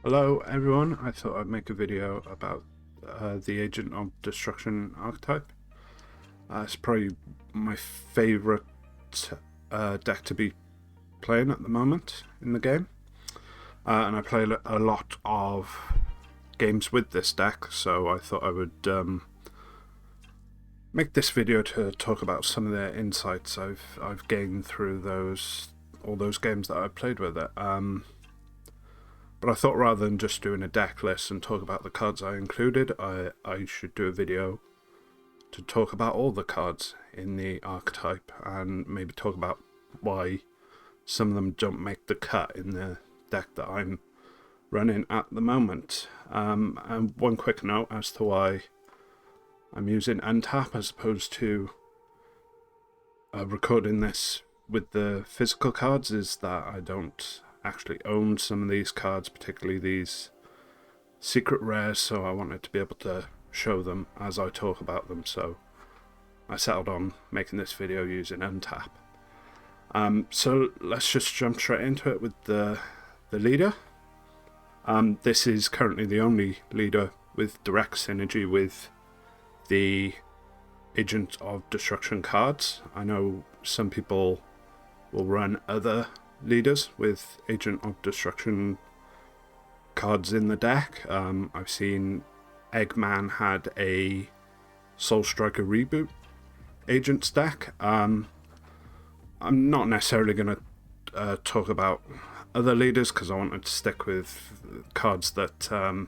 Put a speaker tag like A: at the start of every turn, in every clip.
A: Hello everyone, I thought I'd make a video about the Agent of Destruction archetype. It's probably my favourite deck to be playing at the moment in the game. And I play a lot of games with this deck, so I thought I would make this video to talk about some of the insights I've gained through all those games that I've played with it. But I thought rather than just doing a deck list and talk about the cards I included, I should do a video to talk about all the cards in the archetype and maybe talk about why some of them don't make the cut in the deck that I'm running at the moment. And one quick note as to why I'm using Untap as opposed to recording this with the physical cards is that I don't actually own some of these cards, particularly these secret rares, so I wanted to be able to show them as I talk about them, so I settled on making this video using Untap. So let's just jump straight into it with the leader. This is currently the only leader with direct synergy with the Agent of Destruction cards. I know some people will run other leaders with Agent of Destruction cards in the deck. I've seen Eggman had a Soul Striker Reboot Agents deck. I'm not necessarily going to talk about other leaders because I wanted to stick with cards that are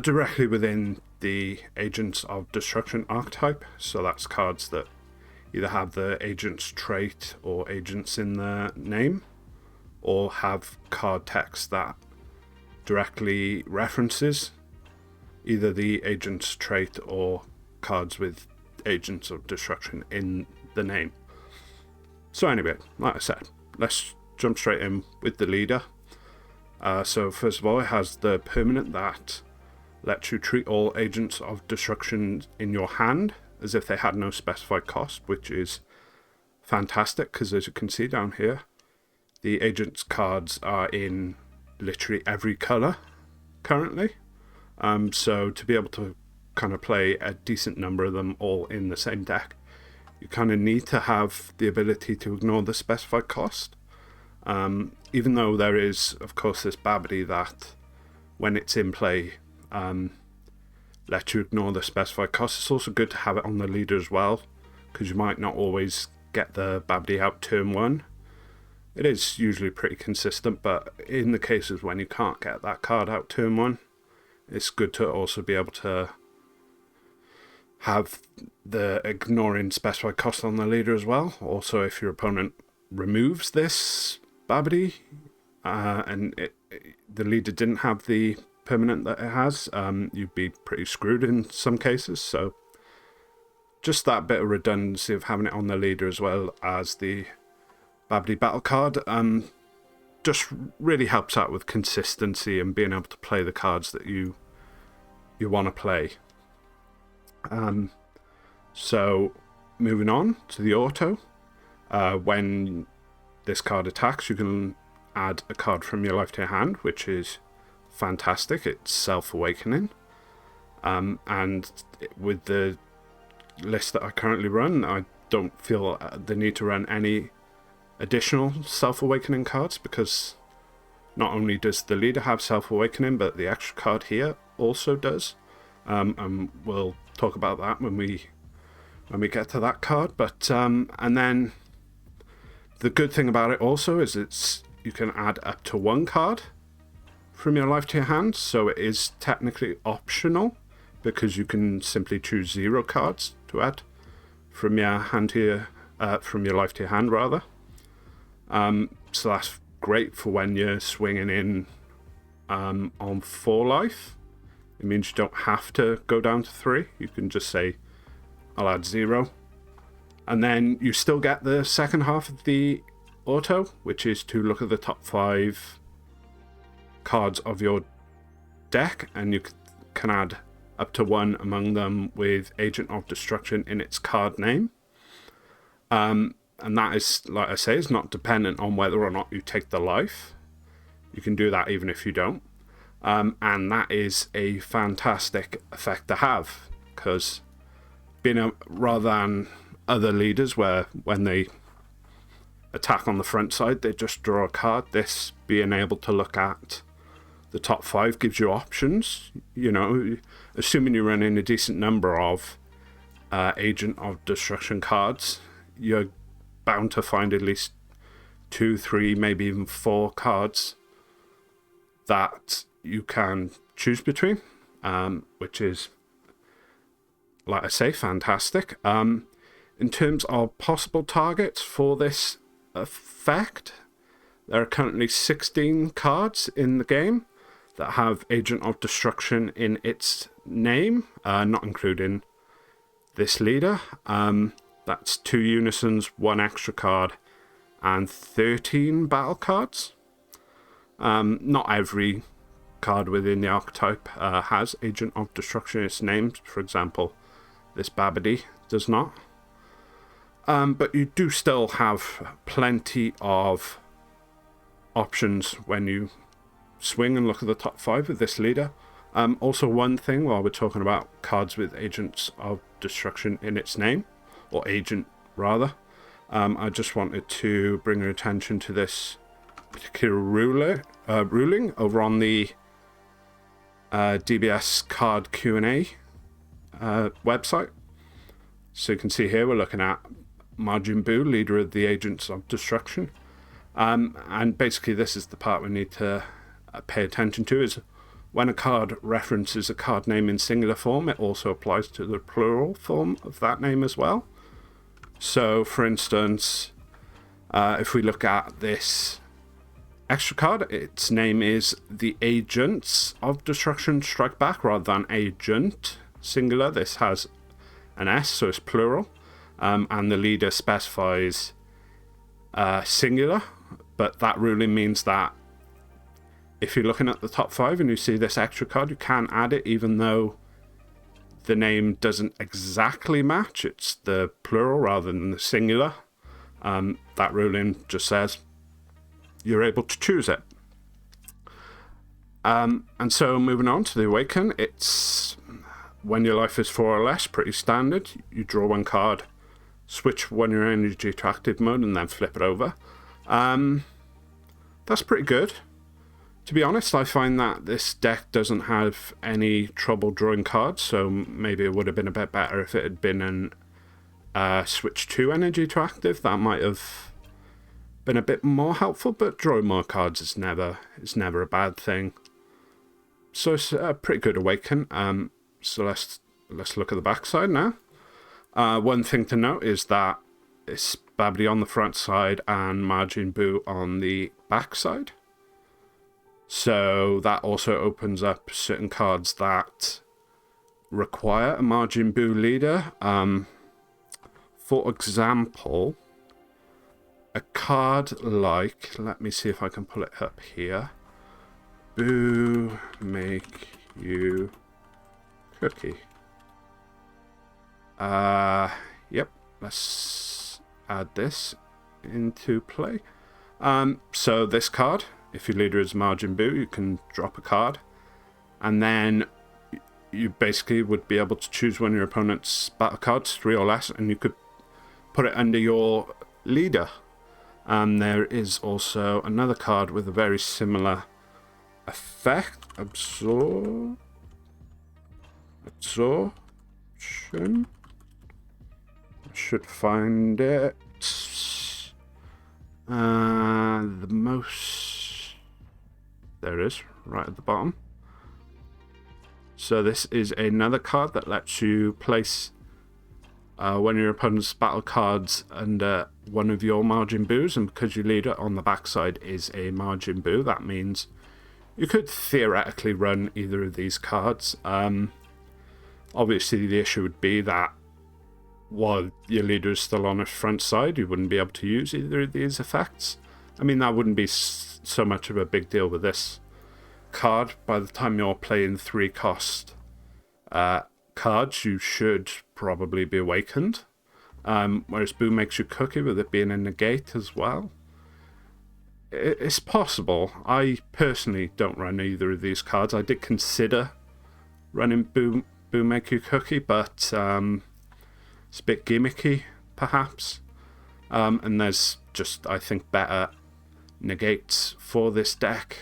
A: directly within the Agents of Destruction archetype. So that's cards that either have the agent's trait or agents in their name, or have card text that directly references either the agent's trait or cards with Agents of Destruction in the name. So anyway, like I said, let's jump straight in with the leader. So first of all, it has the permanent that lets you treat all Agents of Destruction in your hand as if they had no specified cost, which is fantastic because as you can see down here, the agent's cards are in literally every colour currently. So to be able to kind of play a decent number of them all in the same deck, you kind of need to have the ability to ignore the specified cost. Even though there is, of course, this Babidi that when it's in play, let you ignore the specified cost. It's also good to have it on the leader as well, because you might not always get the Babidi out turn one. It is usually pretty consistent, but in the cases when you can't get that card out turn one, it's good to also be able to have the ignoring specified cost on the leader as well. Also, if your opponent removes this Babidi and the leader didn't have the permanent that it has, you'd be pretty screwed in some cases. So just that bit of redundancy of having it on the leader as well as the Babidi battle card just really helps out with consistency and being able to play the cards that you want to play. So moving on to the auto, when this card attacks, you can add a card from your life to your hand, which is fantastic. It's self-awakening, and with the list that I currently run, I don't feel the need to run any additional self-awakening cards, because not only does the leader have self-awakening, but the extra card here also does, and we'll talk about that when we get to that card. But and then the good thing about it also is you can add up to one card from your life to your hand, so it is technically optional because you can simply choose 0 cards to add from your hand to your from your life to your hand rather. So that's great for when you're swinging in on 4 life. It means you don't have to go down to 3. You can just say I'll add 0, and then you still get the second half of the auto, which is to look at the top 5 cards of your deck, and you can add up to 1 among them with Agent of Destruction in its card name. And that is, like I say, is not dependent on whether or not you take the life. You can do that even if you don't. And that is a fantastic effect to have, because rather than other leaders where when they attack on the front side they just draw a card, this being able to look at the top 5 gives you options. You know, assuming you're running a decent number of Agent of Destruction cards, you're bound to find at least 2, 3, maybe even 4 cards that you can choose between, which is, like I say, fantastic. In terms of possible targets for this effect, there are currently 16 cards in the game that have Agent of Destruction in its name, not including this leader. That's 2 Unisons, 1 extra card, and 13 battle cards. Not every card within the archetype has Agent of Destruction in its name. For example, this Babidi does not. But you do still have plenty of options when you swing and look at the top 5 with this leader. Also, one thing while we're talking about cards with Agents of Destruction in its name, or agent rather, I just wanted to bring your attention to this particular ruling over on the DBS card Q&A website. So you can see here we're looking at Majin Buu, leader of the Agents of Destruction. And basically this is the part we need to pay attention to, is when a card references a card name in singular form, it also applies to the plural form of that name as well. So for instance, if we look at this extra card, its name is the Agents of Destruction Strike Back rather than Agent singular. This has an S, so it's plural, and the leader specifies singular, but that ruling means that if you're looking at the top 5 and you see this extra card, you can add it even though the name doesn't exactly match. It's the plural rather than the singular. That ruling just says you're able to choose it. And so moving on to the Awaken, it's when your life is 4 or less, pretty standard. You draw 1 card, switch 1 your energy to active mode, and then flip it over. That's pretty good. To be honest, I find that this deck doesn't have any trouble drawing cards, so maybe it would have been a bit better if it had been an switch 2 energy to active. That might have been a bit more helpful, but drawing more cards is never a bad thing. So it's a pretty good Awaken. So let's look at the backside now. One thing to note is that it's Babidi on the front side and Majin Buu on the back side. So that also opens up certain cards that require a Majin Buu leader. For example, a card like, let me see if I can pull it up here. Buu, make you cookie. Yep, let's add this into play. So this card, if your leader is Majin Buu, you can drop a card, and then you basically would be able to choose one of your opponent's battle cards, 3 or less, and you could put it under your leader. There is also another card with a very similar effect, Absorption. I should find it. The most... There it is, right at the bottom. So this is another card that lets you place one of your opponent's battle cards under one of your Majin Buus, and because your leader on the backside is a Majin Buu, that means you could theoretically run either of these cards. Obviously the issue would be that while your leader is still on his front side, you wouldn't be able to use either of these effects. I mean, that wouldn't be so much of a big deal with this card. By the time you're playing 3 cost cards, you should probably be awakened. Whereas Buu makes you cookie with it being a negate as well. it's possible. I personally don't run either of these cards. I did consider running Boo Make You Cookie, but it's a bit gimmicky, perhaps. And there's just, I think, better negates for this deck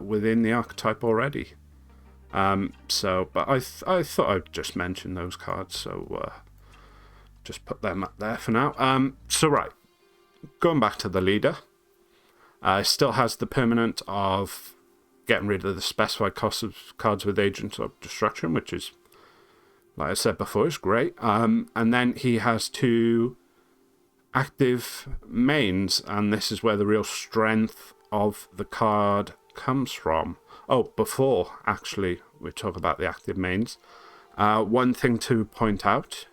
A: within the archetype already. But I thought I'd just mention those cards, so just put them up there for now. Right, going back to the leader. It still has the permanent of getting rid of the specified cost of cards with Agent of Destruction, which is, like I said before, is great. And then he has 2 active mains, and this is where the real strength of the card comes from. Oh, before actually we talk about the active mains, one thing to point out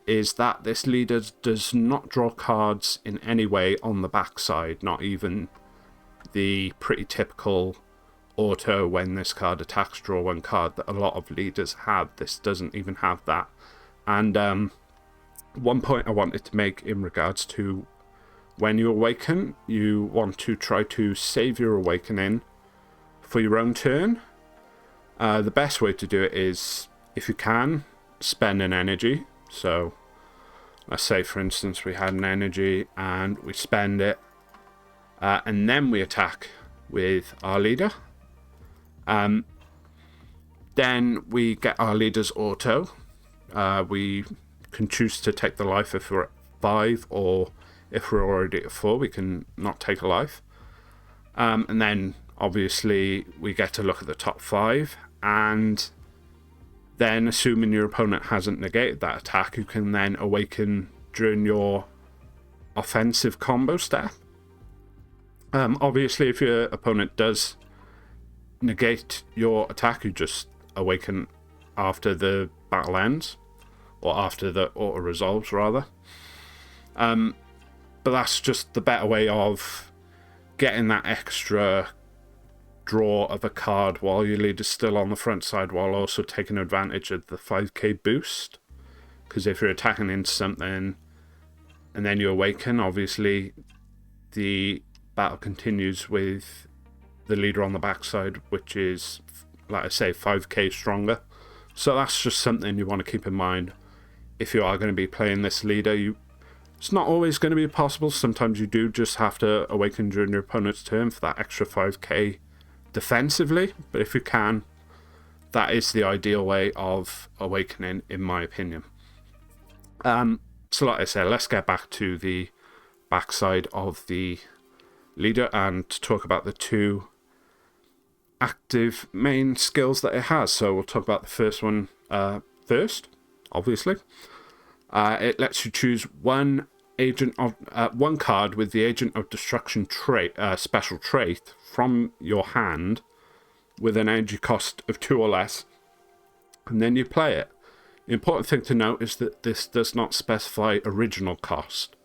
A: is that this leader does not draw cards in any way on the backside, not even the pretty typical auto when this card attacks, draw 1 card that a lot of leaders have. This doesn't even have that. And one point I wanted to make in regards to when you awaken, you want to try to save your awakening for your own turn. The best way to do it is, if you can, spend an energy. So let's say, for instance, we had an energy and we spend it, and then we attack with our leader. Then we get our leader's auto. We can choose to take the life if we're at 5, or if we're already at 4, we can not take a life. And then obviously we get to look at the top 5, and then, assuming your opponent hasn't negated that attack, you can then awaken during your offensive combo step. Obviously, if your opponent does negate your attack, you just awaken after the battle ends, or after the auto resolves, rather. But that's just the better way of getting that extra draw of a card while your leader's still on the front side, while also taking advantage of the 5k boost. Because if you're attacking into something and then you awaken, obviously the battle continues with the leader on the backside, which is, like I say, 5k stronger. So that's just something you want to keep in mind if you are going to be playing this leader. It's not always going to be possible. Sometimes you do just have to awaken during your opponent's turn for that extra 5k defensively, but if you can, that is the ideal way of awakening, in my opinion. So like I said, let's get back to the backside of the leader and talk about the 2 active main skills that it has. So we'll talk about the first one first, obviously. It lets you choose one card with the Agent of Destruction trait, special trait, from your hand with an energy cost of 2 or less, and then you play it. The important thing to note is that this does not specify original cost.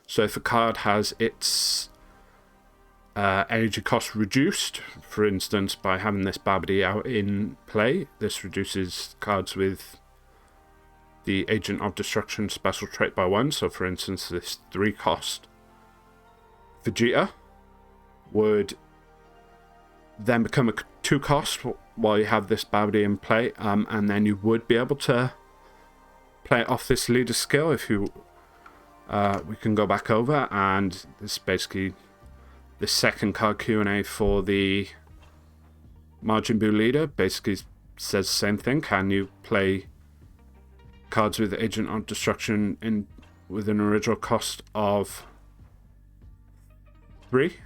A: So if a card has its energy cost reduced, for instance, by having this Babidi out in play, this reduces cards with the Agent of Destruction special trait by 1. So for instance, this 3 cost Vegeta would then become a 2 cost while you have this Babidi in play, and then you would be able to play it off this leader skill. If you we can go back over, and this is basically the second card Q&A for the Majin Buu leader. Basically says the same thing. Can you play cards with Agent of Destruction with an original cost of 3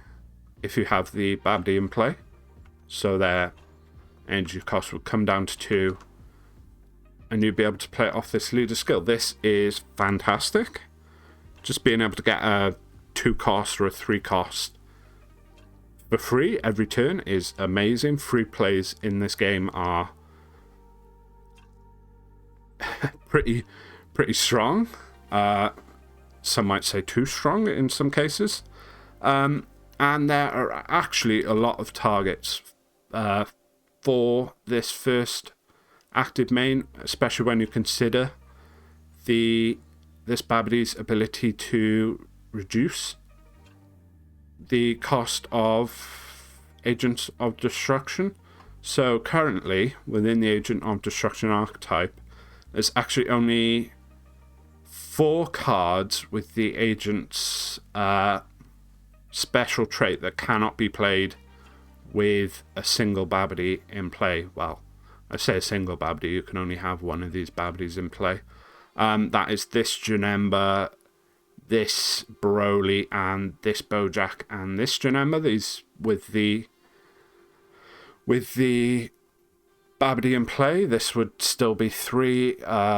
A: if you have the Babidi in play? So their energy cost would come down to 2, and you'd be able to play it off this leader skill. This is fantastic. Just being able to get a 2 cost or a 3 cost for free every turn is amazing. Free plays in this game are pretty strong. Some might say too strong in some cases. And there are actually a lot of targets for this first active main, especially when you consider this Babidi's ability to reduce the cost of Agents of Destruction. So currently, within the Agent of Destruction archetype, there's actually only 4 cards with the Agent's special trait that cannot be played with a single Babidi in play. Well, I say a single Babidi, you can only have one of these Babidis in play. That is this Janemba, this Broly, and this Boujack, and this Janemba. These with the Babidi in play, this would still be 3,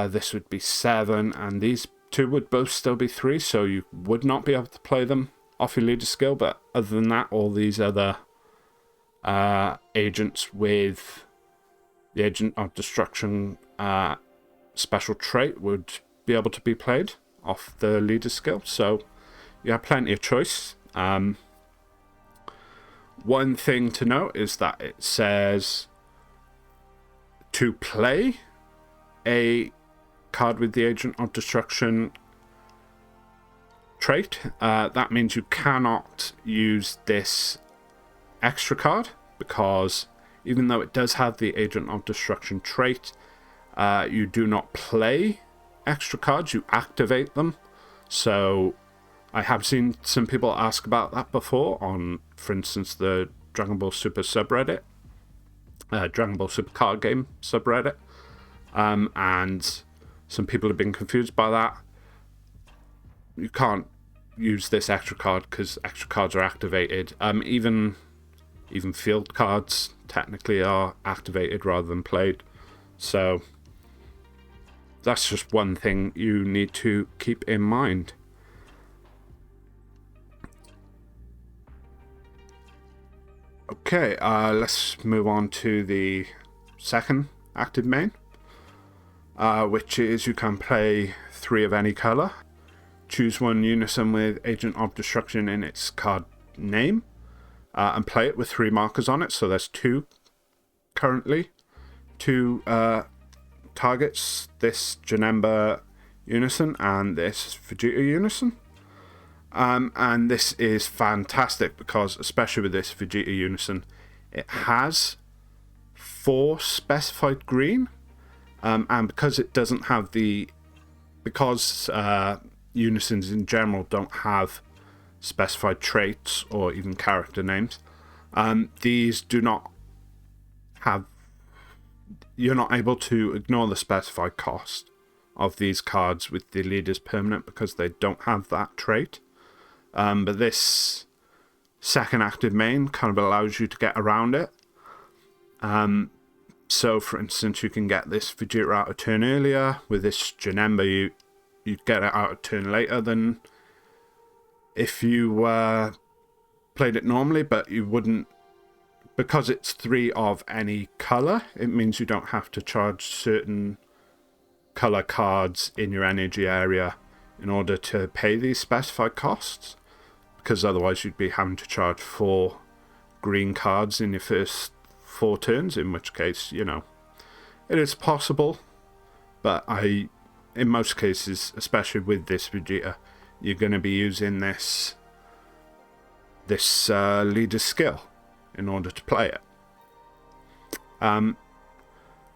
A: this would be 7, and these 2 would both still be 3, so you would not be able to play them off your leader skill. But other than that, all these other agents with the Agent of Destruction special trait would be able to be played off the leader skill, so you have plenty of choice. One thing to note is that it says to play a card with the Agent of Destruction trait. That means you cannot use this extra card, because even though it does have the Agent of Destruction trait, you do not play extra cards, you activate them. So I have seen some people ask about that before on, for instance, the Dragon Ball Super subreddit, Dragon Ball Super card game subreddit, and some people have been confused by that. You can't use this extra card because extra cards are activated. Even field cards technically are activated rather than played. So that's just one thing you need to keep in mind. Okay, let's move on to the second active main, which is you can play 3 of any color. Choose one Unison with Agent of Destruction in its card name, and play it with 3 markers on it. So there's 2 currently. 2 targets, this Janemba Unison and this Vegeta Unison. And this is fantastic because, especially with this Vegeta Unison, it has 4 specified green, and because it doesn't have because Unisons in general don't have specified traits or even character names, these do not have, you're not able to ignore the specified cost of these cards with the leader's permanent because they don't have that trait. But this second active main kind of allows you to get around it. So for instance, you can get this Vegeta out of turn earlier. With this Janemba, you'd get it out of turn later than if you played it normally, but you wouldn't, because it's 3 of any color. It means you don't have to charge certain color cards in your energy area in order to pay these specified costs, because otherwise you'd be having to charge 4 green cards in your first 4 turns, in which case, you know, it is possible, but in most cases, especially with this Vegeta, you're going to be using this leader skill in order to play it.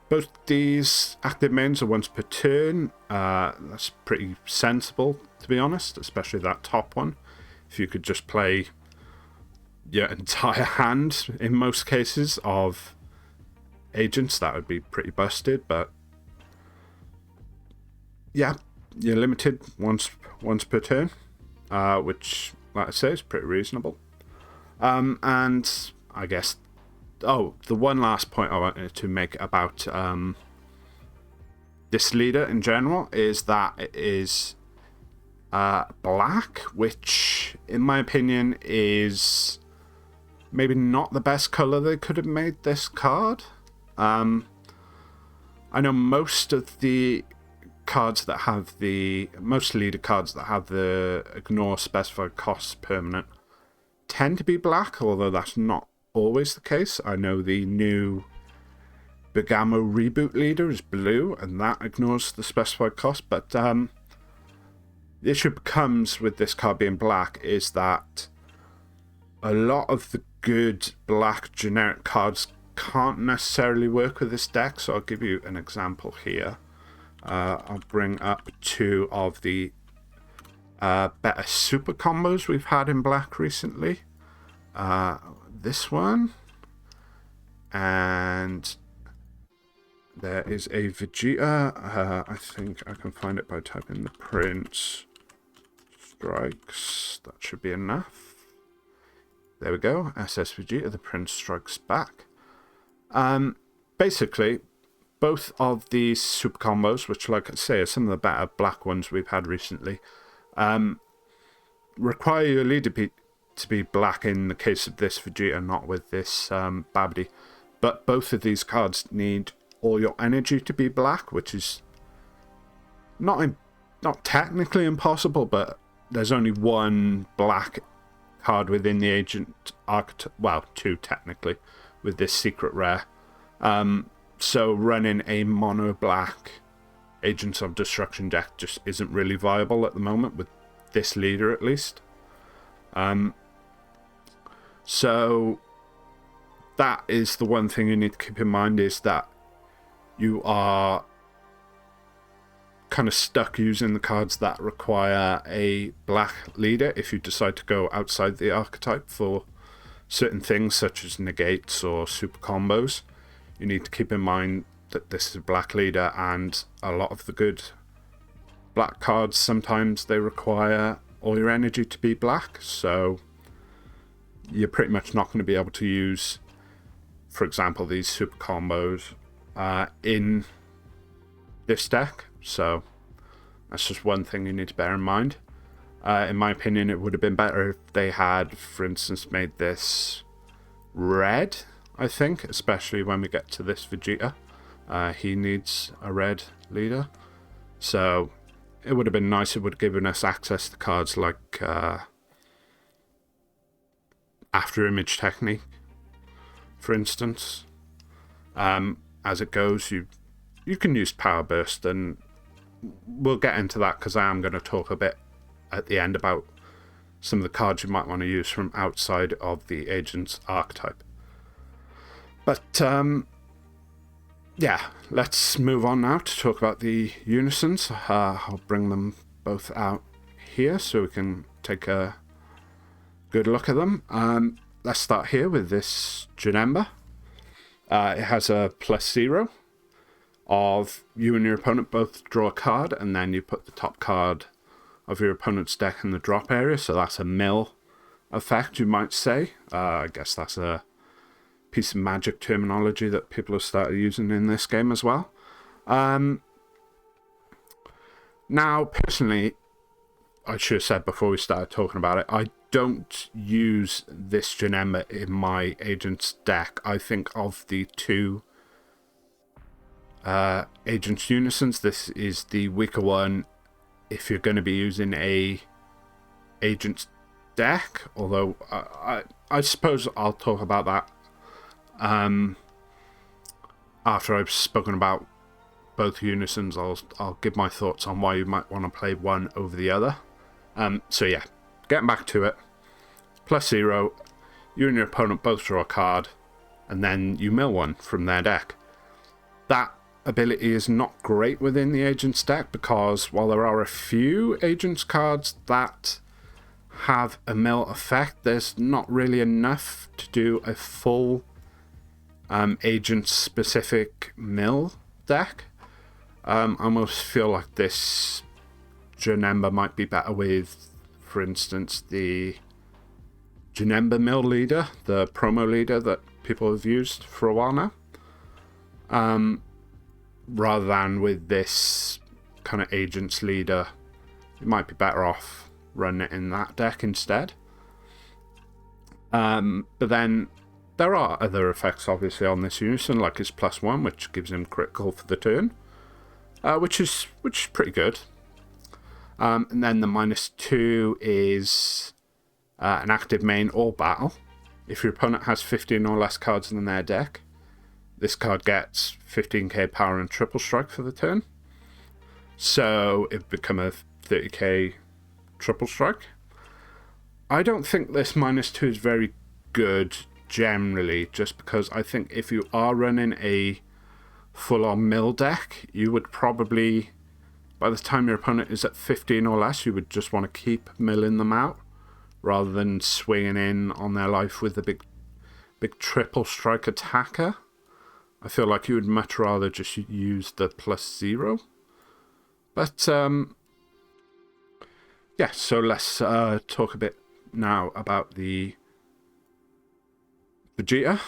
A: Both these active mains are once per turn. That's pretty sensible, to be honest, especially that top one. If you could just play your entire hand, in most cases, of agents, that would be pretty busted, but yeah, you're limited once per turn, which, like I say, is pretty reasonable. And I guess, the one last point I wanted to make about this leader in general is that it is black, which, in my opinion, is maybe not the best color they could have made this card. I know most of the cards that have most leader cards that have the ignore specified costs permanent tend to be black, although that's not always the case. I know the new Bergamo reboot leader is blue, and that ignores the specified cost, but the issue comes with this card being black is that a lot of the good black generic cards can't necessarily work with this deck, so I'll give you an example here. I'll bring up two of the better super combos we've had in black recently. This one, and there is a Vegeta. I think I can find it by typing the Prince Strikes. That should be enough. There we go. SS Vegeta, the Prince Strikes Back. Basically, both of these super combos, which, like I say, are some of the better black ones we've had recently, require your leader to be black in the case of this Vegeta, not with this Babidi. But both of these cards need all your energy to be black, which is not technically impossible, but there's only one black card within the Agent Archetype, well, two technically, with this secret rare. So running a mono black Agents of Destruction deck just isn't really viable at the moment, with this leader at least. So that is the one thing you need to keep in mind, is that you are kind of stuck using the cards that require a black leader if you decide to go outside the archetype for certain things such as negates or super combos. You need to keep in mind that this is a black leader, and a lot of the good black cards, sometimes they require all your energy to be black, so you're pretty much not going to be able to use, for example, these super combos in this deck. So that's just one thing you need to bear in mind. In my opinion, it would have been better if they had, for instance, made this red, I think, especially when we get to this Vegeta. He needs a red leader. So it would have been nice. It would have given us access to cards like After Image Technique, for instance. As it goes, you can use Power Burst, and we'll get into that because I am going to talk a bit at the end about some of the cards you might want to use from outside of the Agent's Archetype. But yeah, let's move on now to talk about the Unisons. I'll bring them both out here so we can take a good look at them. Let's start here with this Janemba. It has a +0 of you and your opponent both draw a card, and then you put the top card of your opponent's deck in the drop area. So that's a mill effect, you might say. I guess that's a piece of magic terminology that people have started using in this game as well. Now, personally, I should have said before we started talking about it, I don't use this Janemba in my Agent's deck. I think of the two Agent's Unisons, this is the weaker one if you're going to be using a Agent's deck, although I suppose I'll talk about that after I've spoken about both Unisons. I'll give my thoughts on why you might want to play one over the other. So yeah, getting back to it, +0, you and your opponent both draw a card, and then you mill one from their deck. That ability is not great within the Agent's deck, because while there are a few Agent's cards that have a mill effect, there's not really enough to do a full Agent-specific mill deck. I almost feel like this Janemba might be better with, for instance, the Janemba mill leader, the promo leader that people have used for a while now, rather than with this kind of Agent's leader. You might be better off running it in that deck instead. But then there are other effects obviously on this Unison, like his +1, which gives him critical for the turn, which is pretty good. And then the -2 is an active main or battle. If your opponent has 15 or less cards in their deck, this card gets 15k power and triple strike for the turn. So it would become a 30k triple strike. I don't think this -2 is very good generally, just because I think if you are running a full-on mill deck, you would probably, by the time your opponent is at 15 or less, you would just want to keep milling them out rather than swinging in on their life with the big triple strike attacker. I feel like you would much rather just use the +0. But yeah, so let's talk a bit now about the Vegeta.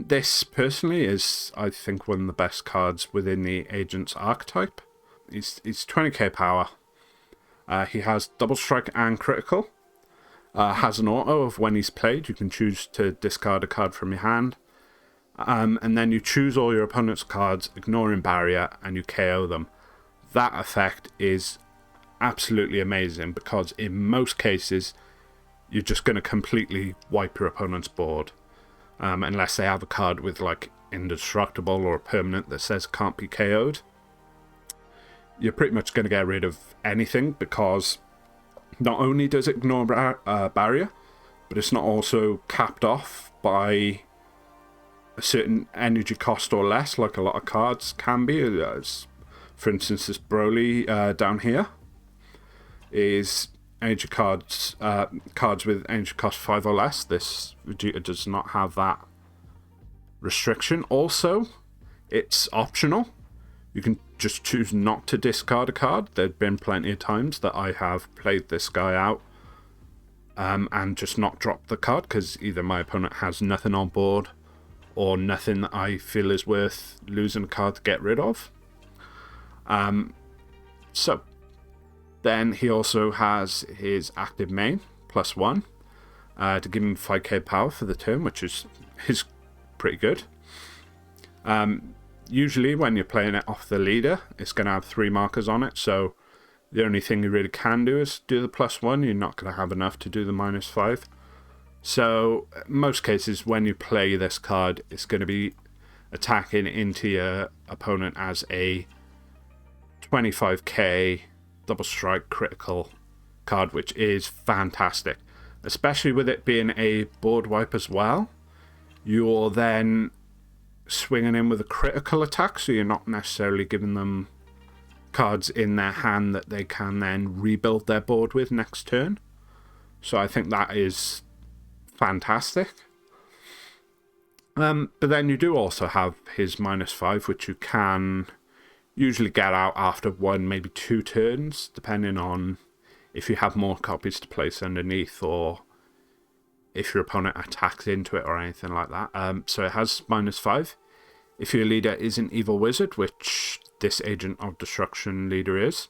A: This personally is, I think, one of the best cards within the Agent's Archetype. He's 20k power. He has double strike and critical. Has an auto of when he's played, you can choose to discard a card from your hand. And then you choose all your opponent's cards, ignoring barrier, and you KO them. That effect is absolutely amazing because in most cases, you're just going to completely wipe your opponent's board. Unless they have a card with like indestructible or a permanent that says can't be KO'd. You're pretty much going to get rid of anything because not only does it ignore barrier, but it's not also capped off by a certain energy cost or less, like a lot of cards can be. For instance, this Broly down here is energy cards with energy cost 5 or less. This Vegeta does not have that restriction. Also, it's optional. You can just choose not to discard a card. There've been plenty of times that I have played this guy out and just not dropped the card because either my opponent has nothing on board or nothing that I feel is worth losing a card to get rid of. So then he also has his active main, +1, to give him 5k power for the turn, which is pretty good. Usually when you're playing it off the leader, it's going to have 3 markers on it, so the only thing you really can do is do the +1. You're not going to have enough to do the -5. So most cases when you play this card, it's going to be attacking into your opponent as a 25k double strike critical card, which is fantastic, especially with it being a board wipe as well. You're then swinging in with a critical attack, so you're not necessarily giving them cards in their hand that they can then rebuild their board with next turn. So I think that is fantastic. But then you do also have his -5, which you can usually get out after 1, maybe 2 turns, depending on if you have more copies to place underneath or if your opponent attacks into it or anything like that. So it has -5. If your leader is an evil wizard, which this Agent of Destruction leader is,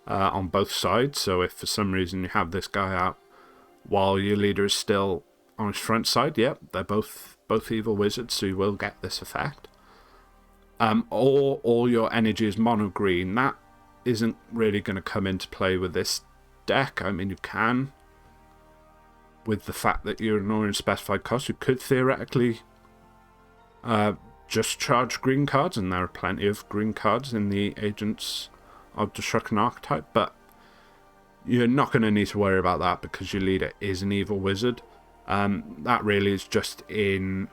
A: on both sides. So if for some reason you have this guy out while your leader is still on his front side, yep, they're both evil wizards, so you will get this effect. Or all your energy is mono green. That isn't really going to come into play with this deck. I mean, you can, with the fact that you're ignoring specified cost, you could theoretically just charge green cards, and there are plenty of green cards in the Agents of Destruction archetype, but you're not going to need to worry about that because your leader is an evil wizard. That really is just in...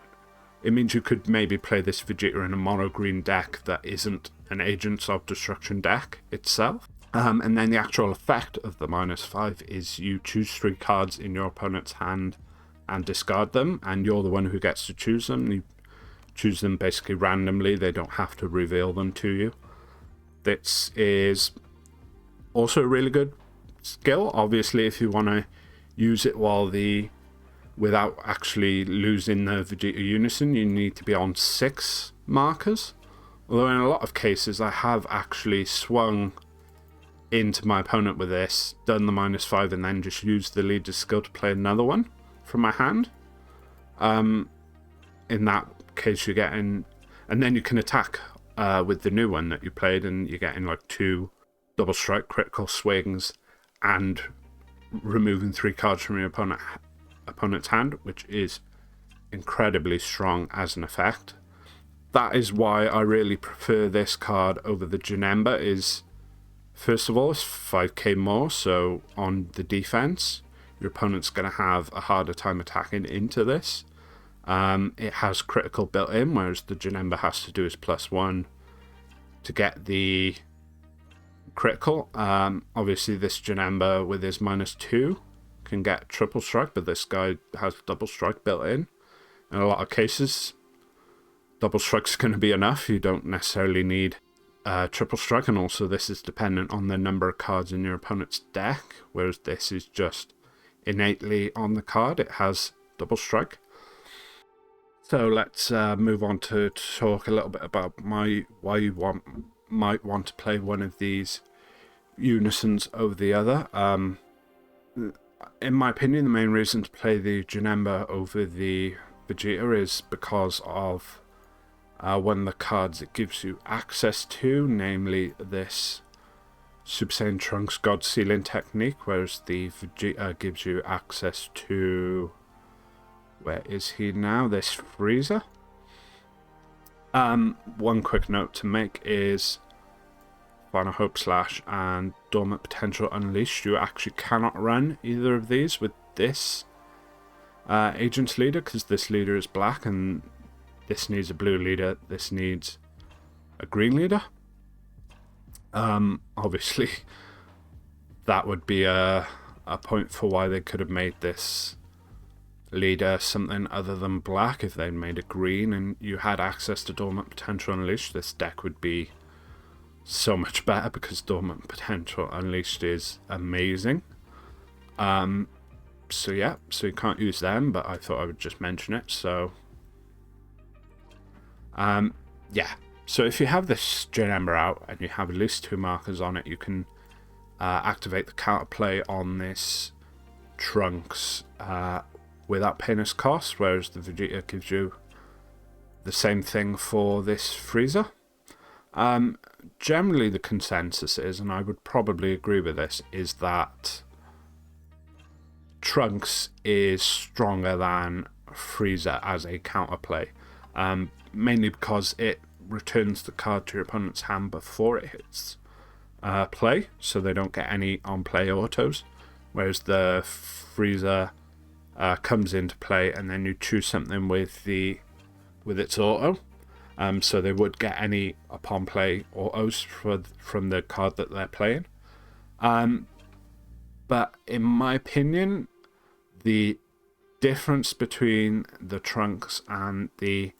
A: It means you could maybe play this Vegeta in a mono green deck that isn't an Agents of Destruction deck itself. And then the actual effect of the -5 is you choose 3 cards in your opponent's hand and discard them, and you're the one who gets to choose them. You choose them basically randomly. They don't have to reveal them to you. This is also a really good skill. Obviously, if you want to use it without actually losing the Vegeta Unison, you need to be on 6 markers. Although in a lot of cases, I have actually swung into my opponent with this, done the -5, and then just used the leader's skill to play another one from my hand. In that case, you're getting... And then you can attack with the new one that you played, and you're getting like 2 double strike critical swings and removing 3 cards from your opponent's hand, which is incredibly strong as an effect. That is why I really prefer this card over the Janemba. Is first of all, it's 5k more, so on the defense your opponent's going to have a harder time attacking into this. It has critical built in, whereas the Janemba has to do his +1 to get the critical. Obviously this Janemba with his -2 can get triple strike, but this guy has double strike built in. In a lot of cases, double strike's going to be enough. You don't necessarily need triple strike, and also this is dependent on the number of cards in your opponent's deck, whereas this is just innately on the card. It has double strike. So let's move on to talk a little bit about why you might want to play one of these Unisons over the other. In my opinion, the main reason to play the Janemba over the Vegeta is because of one of the cards it gives you access to, namely this Super Saiyan Trunks God Sealing technique, whereas the Vegeta gives you access to, where is he now? This Frieza. One quick note to make is Final Hope Slash and Dormant Potential Unleashed. You actually cannot run either of these with this Agent's leader, because this leader is black and this needs a blue leader, this needs a green leader. Obviously that would be a point for why they could have made this leader something other than black. If they made it green and you had access to Dormant Potential Unleashed, this deck would be so much better, because Dormant Potential Unleashed is amazing. So yeah, so you can't use them, but I thought I would just mention it. So yeah, so if you have this Janemba out and you have at least 2 markers on it, you can activate the counterplay on this Trunks without paying its cost, whereas the Vegeta gives you the same thing for this Frieza. Generally the consensus is, and I would probably agree with this, is that Trunks is stronger than Frieza as a counterplay, mainly because it returns the card to your opponent's hand before it hits play, so they don't get any on-play autos, whereas the Frieza comes into play and then you choose something with its auto. So they would get any upon play autos from the card that they're playing. But in my opinion, the difference between the Trunks and the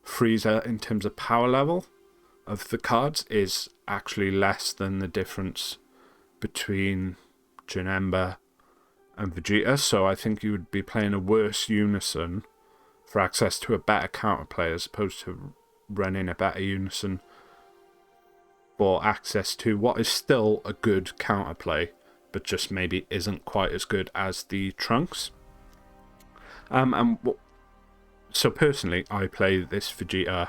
A: Frieza in terms of power level of the cards is actually less than the difference between Janemba and Vegeta. So I think you would be playing a worse Unison for access to a better counterplay, as opposed to running a better Unison for access to what is still a good counterplay, but just maybe isn't quite as good as the Trunks. So personally, I play this Vegeta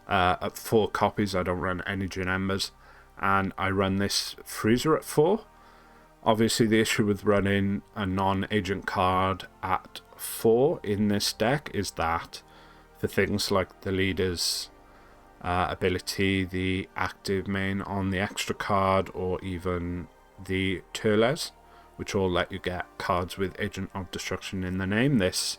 A: at 4 copies. I don't run any Janembas, and I run this Frieza at 4. Obviously, the issue with running a non-agent card at 4 in this deck is that for things like the leader's ability, the active main on the extra card, or even the Turles, which all let you get cards with Agent of Destruction in the name, this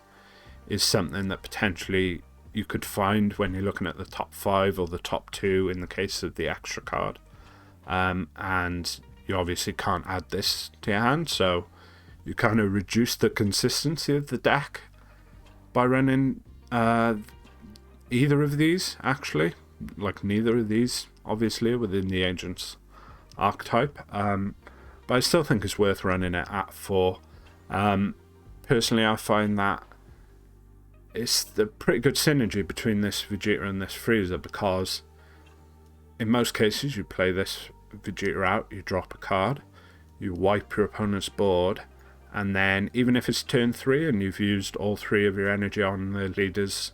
A: is something that potentially you could find when you're looking at the top 5 or the top 2 in the case of the extra card. And you obviously can't add this to your hand, so you kind of reduce the consistency of the deck by running either of these, actually. Like neither of these, obviously, within the Agent's archetype. But I still think it's worth running it at 4. Personally, I find that it's the pretty good synergy between this Vegeta and this Frieza, because in most cases you play this Vegeta out, you drop a card, you wipe your opponent's board, and then even if it's turn 3 and you've used all 3 of your energy on the leader's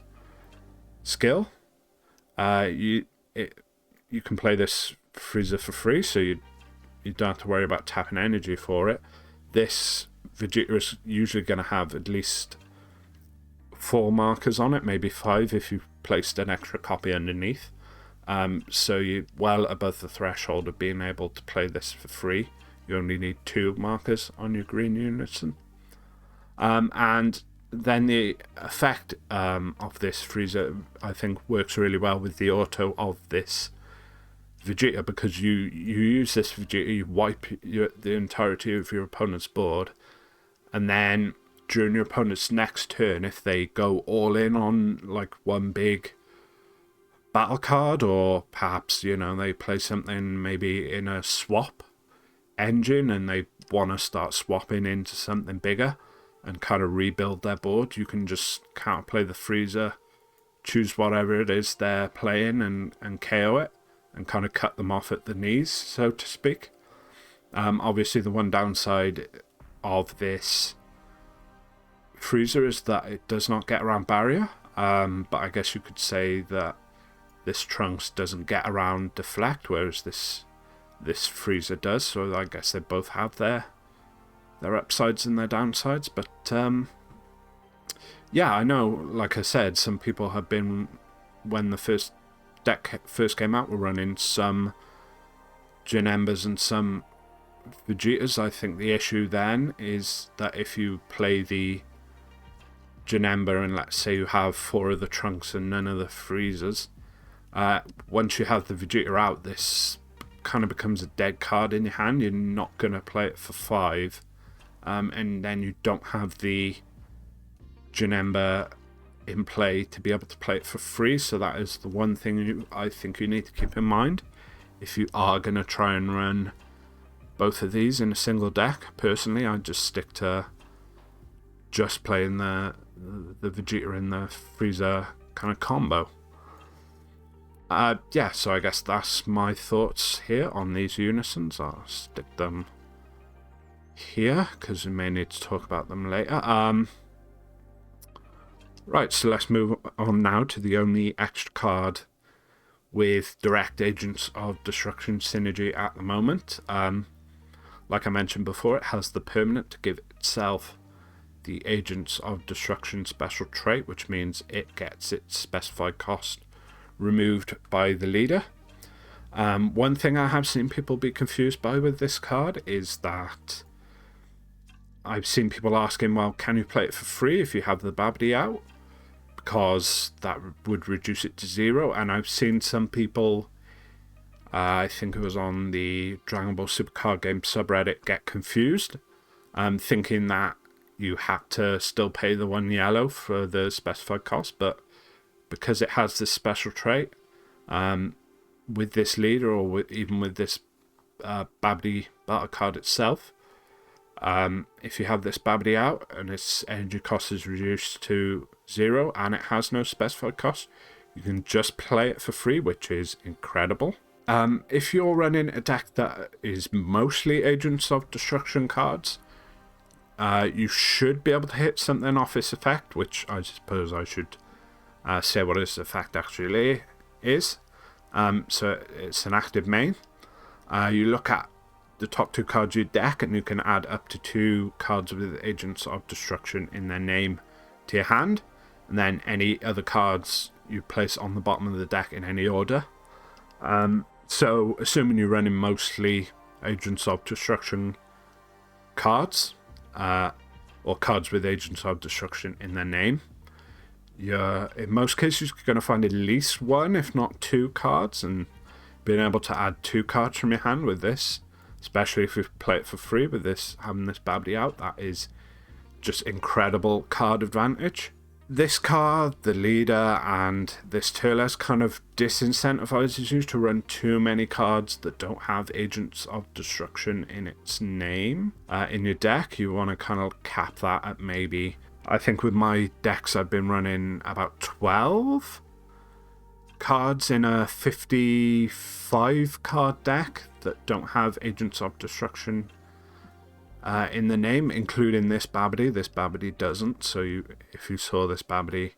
A: skill, you can play this Frieza for free, so you don't have to worry about tapping energy for it. This Vegeta is usually going to have at least 4 markers on it, maybe 5 if you've placed an extra copy underneath. So you're well above the threshold of being able to play this for free. You only need 2 markers on your green Unison. And then the effect of this freezer, I think, works really well with the auto of this Vegeta, because you use this Vegeta, you wipe the entirety of your opponent's board, and then during your opponent's next turn, if they go all in on like one big battle card, or perhaps, they play something maybe in a swap engine and they want to start swapping into something bigger and kind of rebuild their board, you can just counterplay the freezer, choose whatever it is they're playing, and KO it and kind of cut them off at the knees, so to speak. Obviously, the one downside of this freezer is that it does not get around barrier, but I guess you could say that this Trunks doesn't get around deflect, whereas this freezer does, so I guess they both have their upsides and their downsides. But yeah, I know, like I said, some people have been, when the first deck first came out, were running some Janembas and some Vegetas. I think the issue then is that if you play the Janemba and let's say you have 4 of the Trunks and none of the freezers, once you have the Vegeta out, this kind of becomes a dead card in your hand. You're not going to play it for 5, and then you don't have the Janemba in play to be able to play it for free. So that is the one thing I think you need to keep in mind if you are going to try and run both of these in a single deck. Personally, I'd just stick to just playing the Vegeta and the freezer kind of combo. Yeah, so I guess that's my thoughts here on these Unisons. I'll stick them here because we may need to talk about them later. Right, so let's move on now to the only extra card with direct Agents of Destruction synergy at the moment. Like I mentioned before, it has the permanent to give itself the Agents of Destruction special trait, which means it gets its specified cost removed by the leader. One thing I have seen people be confused by with this card is that I've seen people asking, well, can you play it for free if you have the Babidi out? Because that would reduce it to 0. And I've seen some people, I think it was on the Dragon Ball Super Card Game subreddit, get confused, thinking that you had to still pay the 1 yellow for the specified cost, but because it has this special trait, with this leader, or even with this Babidi battle card itself, if you have this Babidi out and its energy cost is reduced to 0 and it has no specified cost, you can just play it for free, which is incredible. If you're running a deck that is mostly Agents of Destruction cards, you should be able to hit something off this effect, which I suppose I should say what this effect actually is. So it's an active main. You look at the top 2 cards of your deck, and you can add up to 2 cards with Agents of Destruction in their name to your hand, and then any other cards you place on the bottom of the deck in any order. So assuming you're running mostly Agents of Destruction cards, or cards with Agents of Destruction in their name, you're in most cases going to find at least 1, if not 2 cards, and being able to add 2 cards from your hand with this, especially if you play it for free with this, having this Babidi out, that is just incredible card advantage. This card, the leader, and this Turles kind of disincentivizes you to run too many cards that don't have Agents of Destruction in its name in your deck. You want to kind of cap that at maybe, I think with my decks I've been running about 12 cards in a 55 card deck that don't have Agents of Destruction in the name, including this Babidi. This Babidi doesn't, so if you saw this Babidi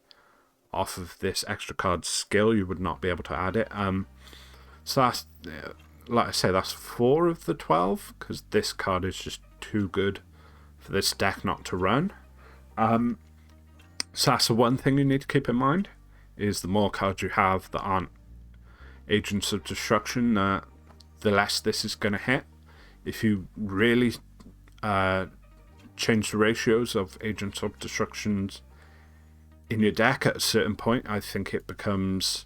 A: off of this extra card skill, you would not be able to add it. So that's, like I say, that's 4 of the 12, because this card is just too good for this deck not to run. So that's the one thing you need to keep in mind, is the more cards you have that aren't Agents of Destruction, the less this is going to hit. If you really change the ratios of agents of destructions in your deck at a certain point. I think it becomes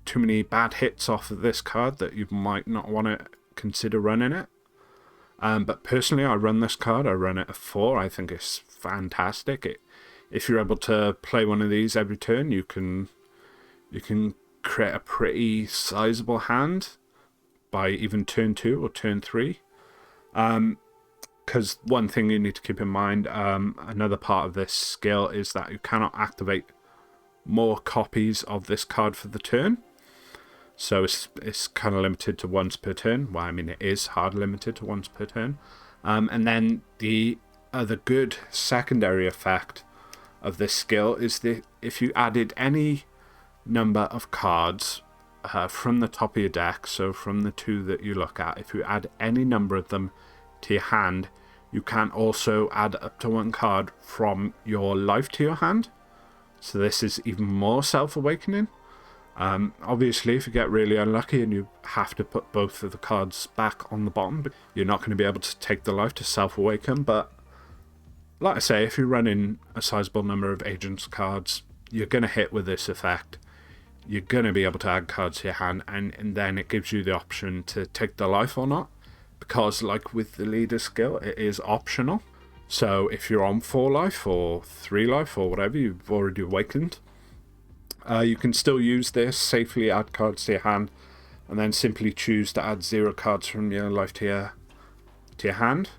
A: too many bad hits off of this card that you might not want to consider running it. But personally, I run this card. I run it at 4. I think it's fantastic. If you're able to play one of these every turn, you can create a pretty sizable hand by even turn 2 or turn 3. Because one thing you need to keep in mind, another part of this skill is that you cannot activate more copies of this card for the turn. So it's kind of limited to once per turn. Well, I mean, it is hard limited to once per turn. And then the other good secondary effect of this skill is that if you added any number of cards from the top of your deck, so from the 2 that you look at, if you add any number of them to your hand, you can also add up to 1 card from your life to your hand. So this is even more self-awakening. Obviously, if you get really unlucky and you have to put both of the cards back on the bottom, but you're not going to be able to take the life to self-awaken. But like I say, if you're running a sizable number of agents cards, you're going to hit with this effect. You're going to be able to add cards to your hand, and then it gives you the option to take the life or not. Because like with the leader skill, it is optional. So if you're on 4 life or 3 life or whatever, you've already awakened, you can still use this, safely add cards to your hand, and then simply choose to add 0 cards from your life to your hand.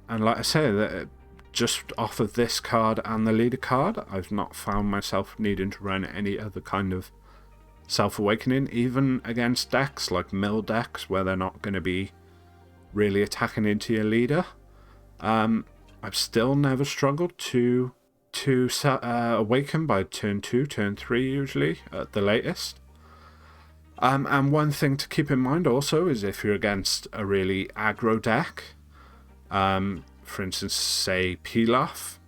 A: And like I say, that just off of this card and the leader card, I've not found myself needing to run any other kind of self-awakening, even against decks like mill decks where they're not going to be really attacking into your leader. I've still never struggled to awaken by turn 2, turn 3 usually at the latest. And one thing to keep in mind also is if you're against a really aggro deck, for instance, say Pilaf,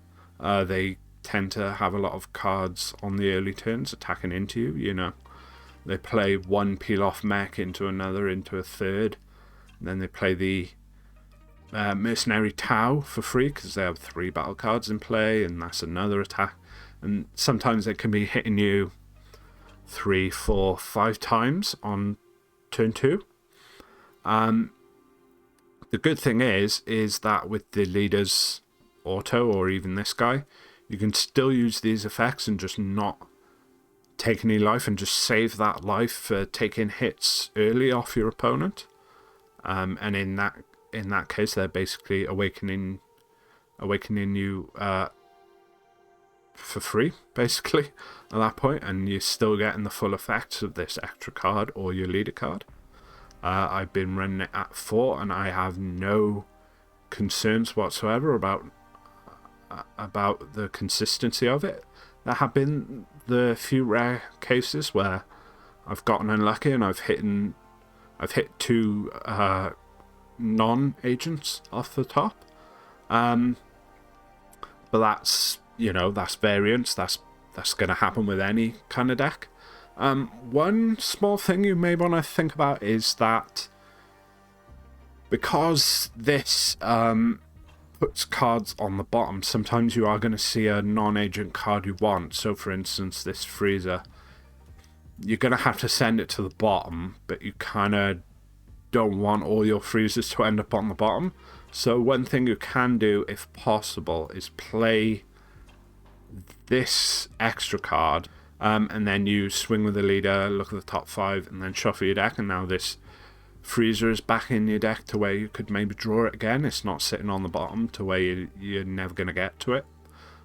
A: they tend to have a lot of cards on the early turns attacking into you. You know, they play 1 Pilaf mech into another, into a third, and then they play the Mercenary Tau for free because they have 3 battle cards in play, and that's another attack. And sometimes they can be hitting you 3, 4, 5 times on turn 2. The good thing is that with the leader's auto, or even this guy, you can still use these effects and just not take any life, and just save that life for taking hits early off your opponent. And in that case, they're basically awakening you for free, basically, at that point, and you're still getting the full effects of this extra card or your leader card. I've been running it at 4, and I have no concerns whatsoever about the consistency of it. There have been the few rare cases where I've gotten unlucky and I've hit 2 non-agents off the top. But that's variance. That's going to happen with any kind of deck. One small thing you may want to think about is that because this puts cards on the bottom, sometimes you are going to see a non-agent card you want. So for instance, this freezer, you're going to have to send it to the bottom, but you kind of don't want all your freezers to end up on the bottom. So one thing you can do, if possible, is play this extra card, and then you swing with the leader, look at the top 5, and then shuffle your deck, and now this freezer is back in your deck to where you could maybe draw it again. It's not sitting on the bottom to where you're never going to get to it.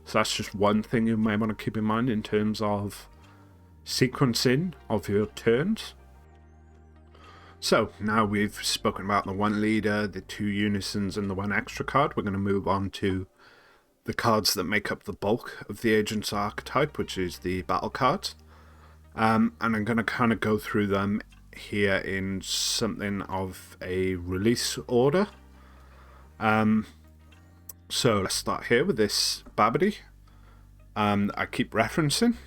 A: So that's just one thing you may want to keep in mind in terms of sequencing of your turns. So now we've spoken about the 1 leader, the 2 unisons, and the 1 extra card. We're going to move on to the cards that make up the bulk of the agent's archetype, which is the battle cards. And I'm going to kind of go through them here in something of a release order. So let's start here with this Babidi. I keep referencing.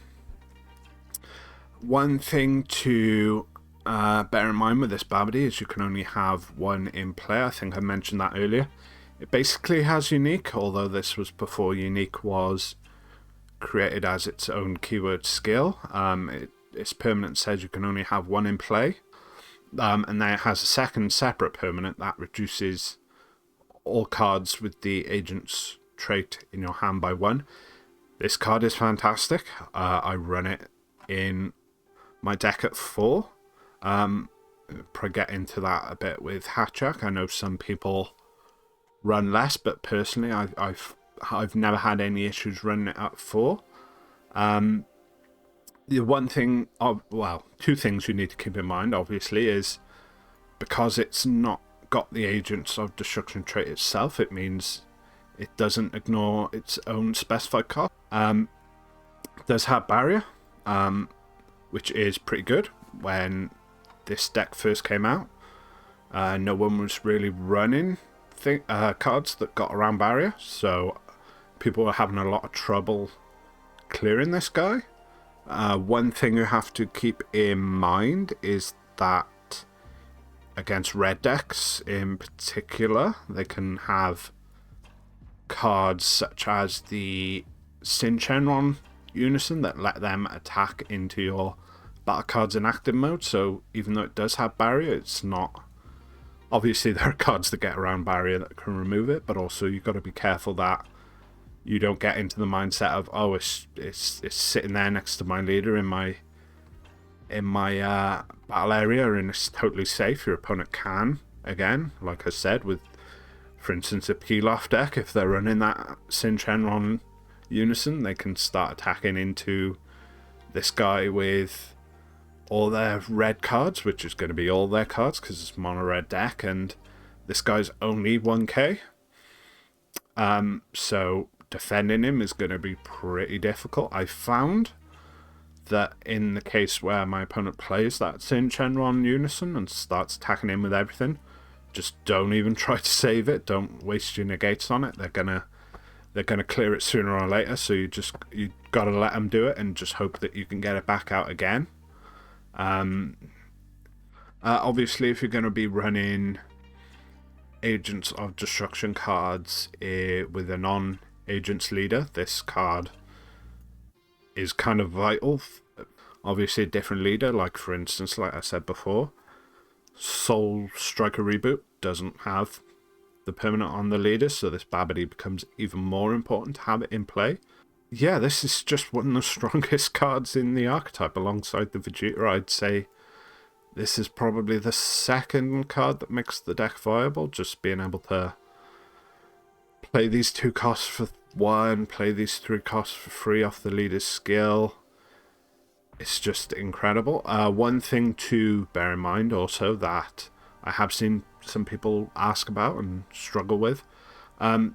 A: One thing to bear in mind with this Babidi is you can only have 1 in play. I think I mentioned that earlier. It basically has unique, although this was before unique was created as its own keyword skill. Its permanent says you can only have one in play, and then it has a second separate permanent that reduces all cards with the agent's trait in your hand by 1. This card is fantastic. I run it in my deck at 4. Probably get into that a bit with Hatchhyack. I know some people run less, but personally I've never had any issues running it at 4. The one thing, two things you need to keep in mind, obviously, is because it's not got the Agents of Destruction trait itself, it means it doesn't ignore its own specified cost. It does have Barrier, which is pretty good. When this deck first came out, no one was really running cards that got around Barrier, so people were having a lot of trouble clearing this guy. One thing you have to keep in mind is that against red decks in particular, they can have cards such as the Shenron Unison that let them attack into your battle cards in active mode. So even though it does have Barrier, it's not... Obviously there are cards that get around Barrier that can remove it, but also you've got to be careful that you don't get into the mindset of, oh, it's sitting there next to my leader in my battle area and it's totally safe. Your opponent can, again, like I said, with, for instance, a peel-off deck, if they're running that Shenron Unison, they can start attacking into this guy with all their red cards, which is going to be all their cards because it's a mono-red deck, and this guy's only 1k. So defending him is going to be pretty difficult. I found that in the case where my opponent plays that Shenron Unison and starts attacking him with everything, just don't even try to save it. Don't waste your negates on it. They're gonna clear it sooner or later. So you gotta let them do it and just hope that you can get it back out again. Obviously, if you're going to be running Agents of Destruction cards with a non-Agents leader, this card is kind of vital. Obviously, a different leader, like for instance, like I said before, Soul Striker Reboot doesn't have the permanent on the leader, so this Babidi becomes even more important to have it in play. Yeah, this is just one of the strongest cards in the archetype alongside the Vegeta. I'd say this is probably the second card that makes the deck viable, just being able to play these 2 costs for 1, play these 3 costs for free off the leader's skill. It's just incredible. One thing to bear in mind also that I have seen some people ask about and struggle with,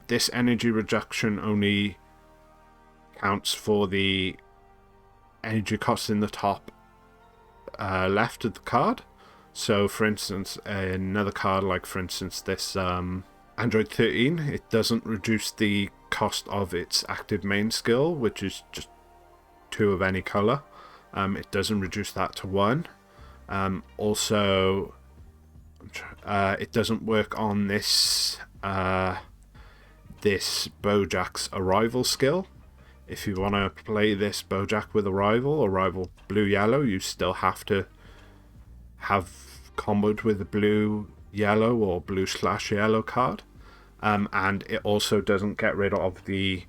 A: this energy reduction only counts for the energy cost in the top left of the card. So for instance, another card like for instance this Android 13, it doesn't reduce the cost of its active main skill, which is just 2 of any color. It doesn't reduce that to 1. Also, it doesn't work on this Boujack's Arrival skill. If you want to play this Boujack with Arrival blue-yellow, you still have to have comboed with a blue-yellow or blue/yellow card. And it also doesn't get rid of the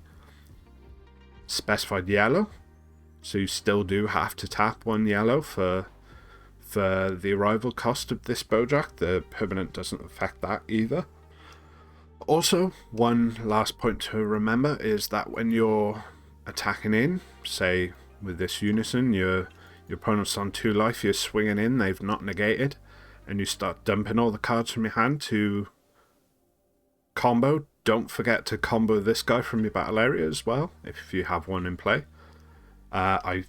A: specified yellow. So you still do have to tap 1 yellow for the Arrival cost of this Boujack. The permanent doesn't affect that either. Also, one last point to remember is that when you're attacking in, say with this Unison, your opponent's on 2 life, you're swinging in, they've not negated, and you start dumping all the cards from your hand to combo. Don't forget to combo this guy from your battle area as well, if you have one in play. I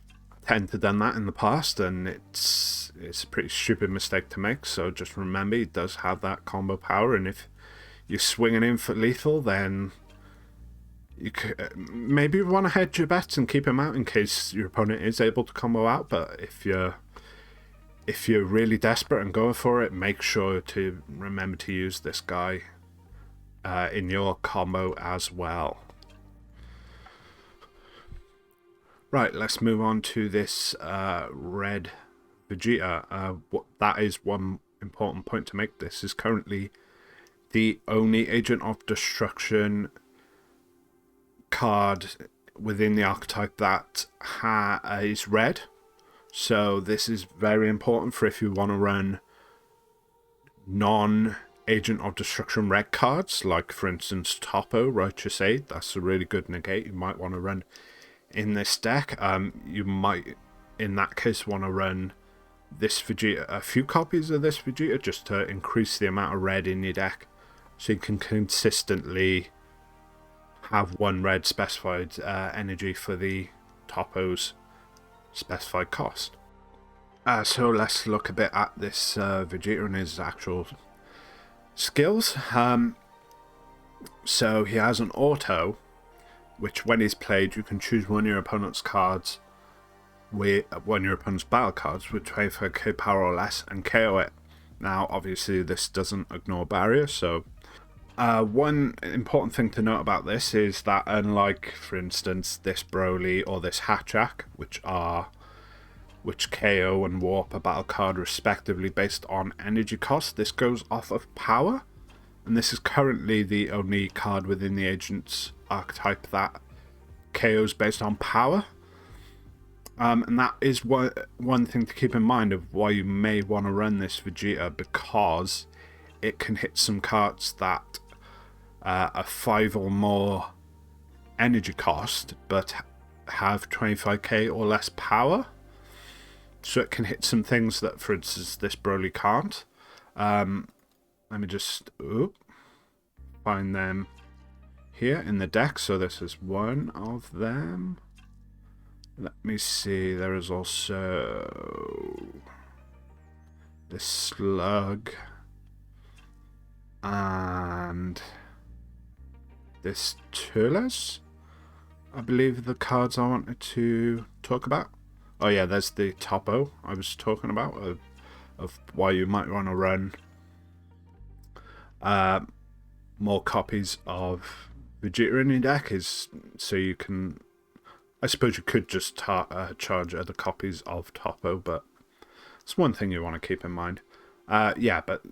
A: tend to done that in the past, and it's a pretty stupid mistake to make, so just remember he does have that combo power, and if you're swinging in for lethal, then you maybe want to hedge your bets and keep him out in case your opponent is able to combo out. But if you're really desperate and going for it, make sure to remember to use this guy in your combo as well. Right, let's move on to this red Vegeta. That is one important point to make. This is currently the only Agent of Destruction card within the archetype that is red. So this is very important for if you want to run non-Agent of Destruction red cards, like for instance Topo, Righteous Aid. That's a really good negate you might want to run in this deck. You might in that case want to run this Vegeta, a few copies of this Vegeta, just to increase the amount of red in your deck, so you can consistently have one red specified energy for the Topo's specified cost. So let's look a bit at this Vegeta and his actual skills. So he has an auto, which when he's played, you can choose one of your opponent's cards, with one of your opponent's battle cards with 25k power or less, and KO it. Now, obviously, this doesn't ignore barrier, so one important thing to note about this is that unlike, for instance, this Broly or this Hatchhyack, which KO and warp a battle card respectively based on energy cost, this goes off of power, and this is currently the only card within the Agent's archetype that KOs based on power. And that is one thing to keep in mind of why you may want to run this Vegeta, because it can hit some cards that are 5 or more energy cost but have 25k or less power. So it can hit some things that, for instance, this Broly can't. Let me just find them here in the deck. So this is one of them. Let me see, there is also this Slug and this Turles, I believe, the cards I wanted to talk about. Oh yeah, there's the Topo I was talking about, of why you might want to run more copies of Vegeta in your deck, is so you can, I suppose you could just charge other copies of Topo, but it's one thing you want to keep in mind. Yeah, but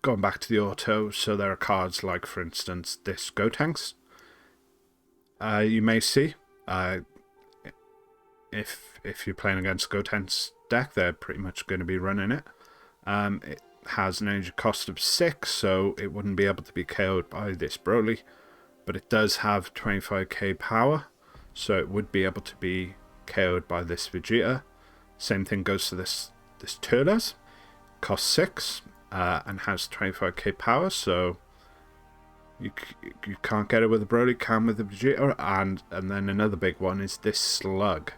A: going back to the auto, so there are cards like, for instance, this Gotenks. You may see, if you're playing against Gotenks deck, they're pretty much going to be running it. It has an energy cost of 6, so it wouldn't be able to be KO'd by this Broly, but it does have 25k power. So it would be able to be KO'd by this Vegeta. Same thing goes to this Turles. Costs 6 and has 25k power. So you can't get it with the Broly, can with the Vegeta. And then another big one is this Slug.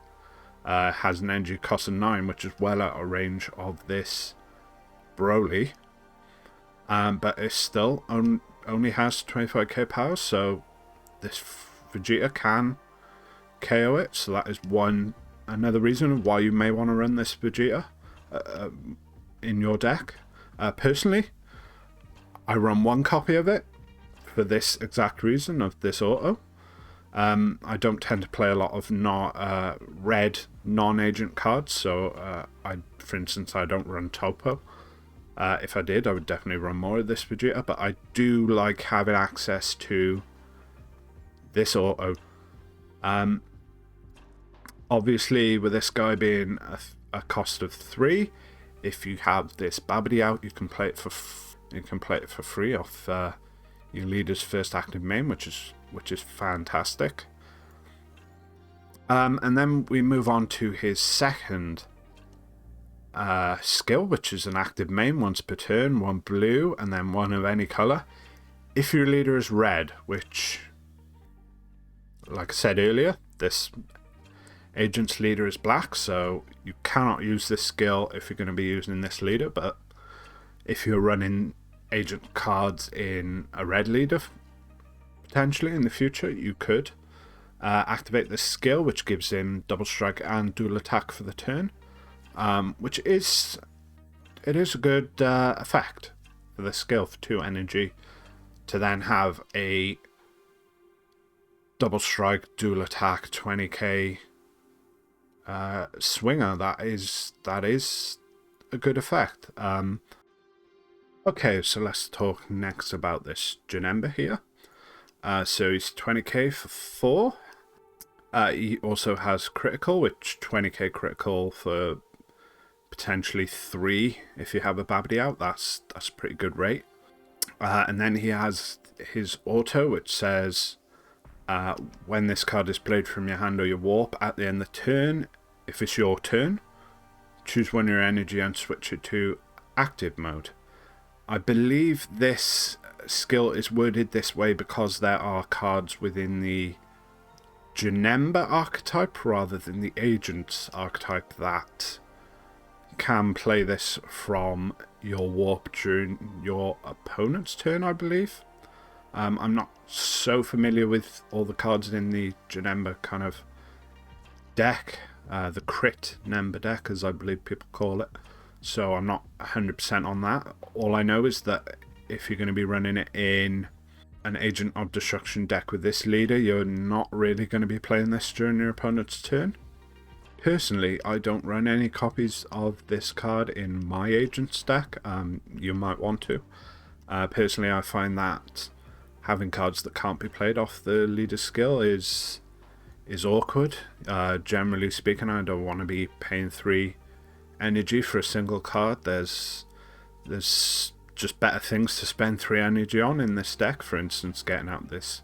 A: Has an energy cost of 9, which is well out of range of this Broly. But it still only has 25k power. So this Vegeta can KO it, so that is another reason why you may want to run this Vegeta in your deck. Personally, I run one copy of it for this exact reason of this auto. I don't tend to play a lot of red non-agent cards, so for instance, I don't run Topo. If I did, I would definitely run more of this Vegeta, but I do like having access to this auto. Obviously, with this guy being a cost of 3, if you have this Babidi out, you can play it for free off your leader's first active main, which is fantastic. And then we move on to his second skill, which is an active main, once per turn, 1 blue, and then 1 of any color. If your leader is red, which, like I said earlier, this Agent's leader is black, so you cannot use this skill if you're going to be using this leader, but if you're running Agent cards in a red leader, potentially in the future, you could activate this skill, which gives him double strike and dual attack for the turn, which is a good effect for this skill for 2 energy to then have a double strike, dual attack, 20k swinger. That is a good effect. Okay, so let's talk next about this Janemba here. So he's 20k for 4. He also has critical, which 20k critical for potentially 3 if you have a Babidi out. That's a pretty good rate. And then he has his auto, which says when this card is played from your hand or your warp at the end of the turn, if it's your turn, choose one of your energy and switch it to active mode. I believe this skill is worded this way because there are cards within the Janemba archetype rather than the Agents archetype that can play this from your warp during your opponent's turn, I believe. I'm not so familiar with all the cards in the Janemba kind of deck, the crit Nemba deck, as I believe people call it. So I'm not 100% on that. All I know is that if you're going to be running it in an Agent of Destruction deck with this leader, you're not really going to be playing this during your opponent's turn. Personally, I don't run any copies of this card in my Agents deck. You might want to. Personally, I find that having cards that can't be played off the leader's skill is awkward. Generally speaking, I don't want to be paying 3 energy for a single card. There's just better things to spend 3 energy on in this deck. For instance, getting out this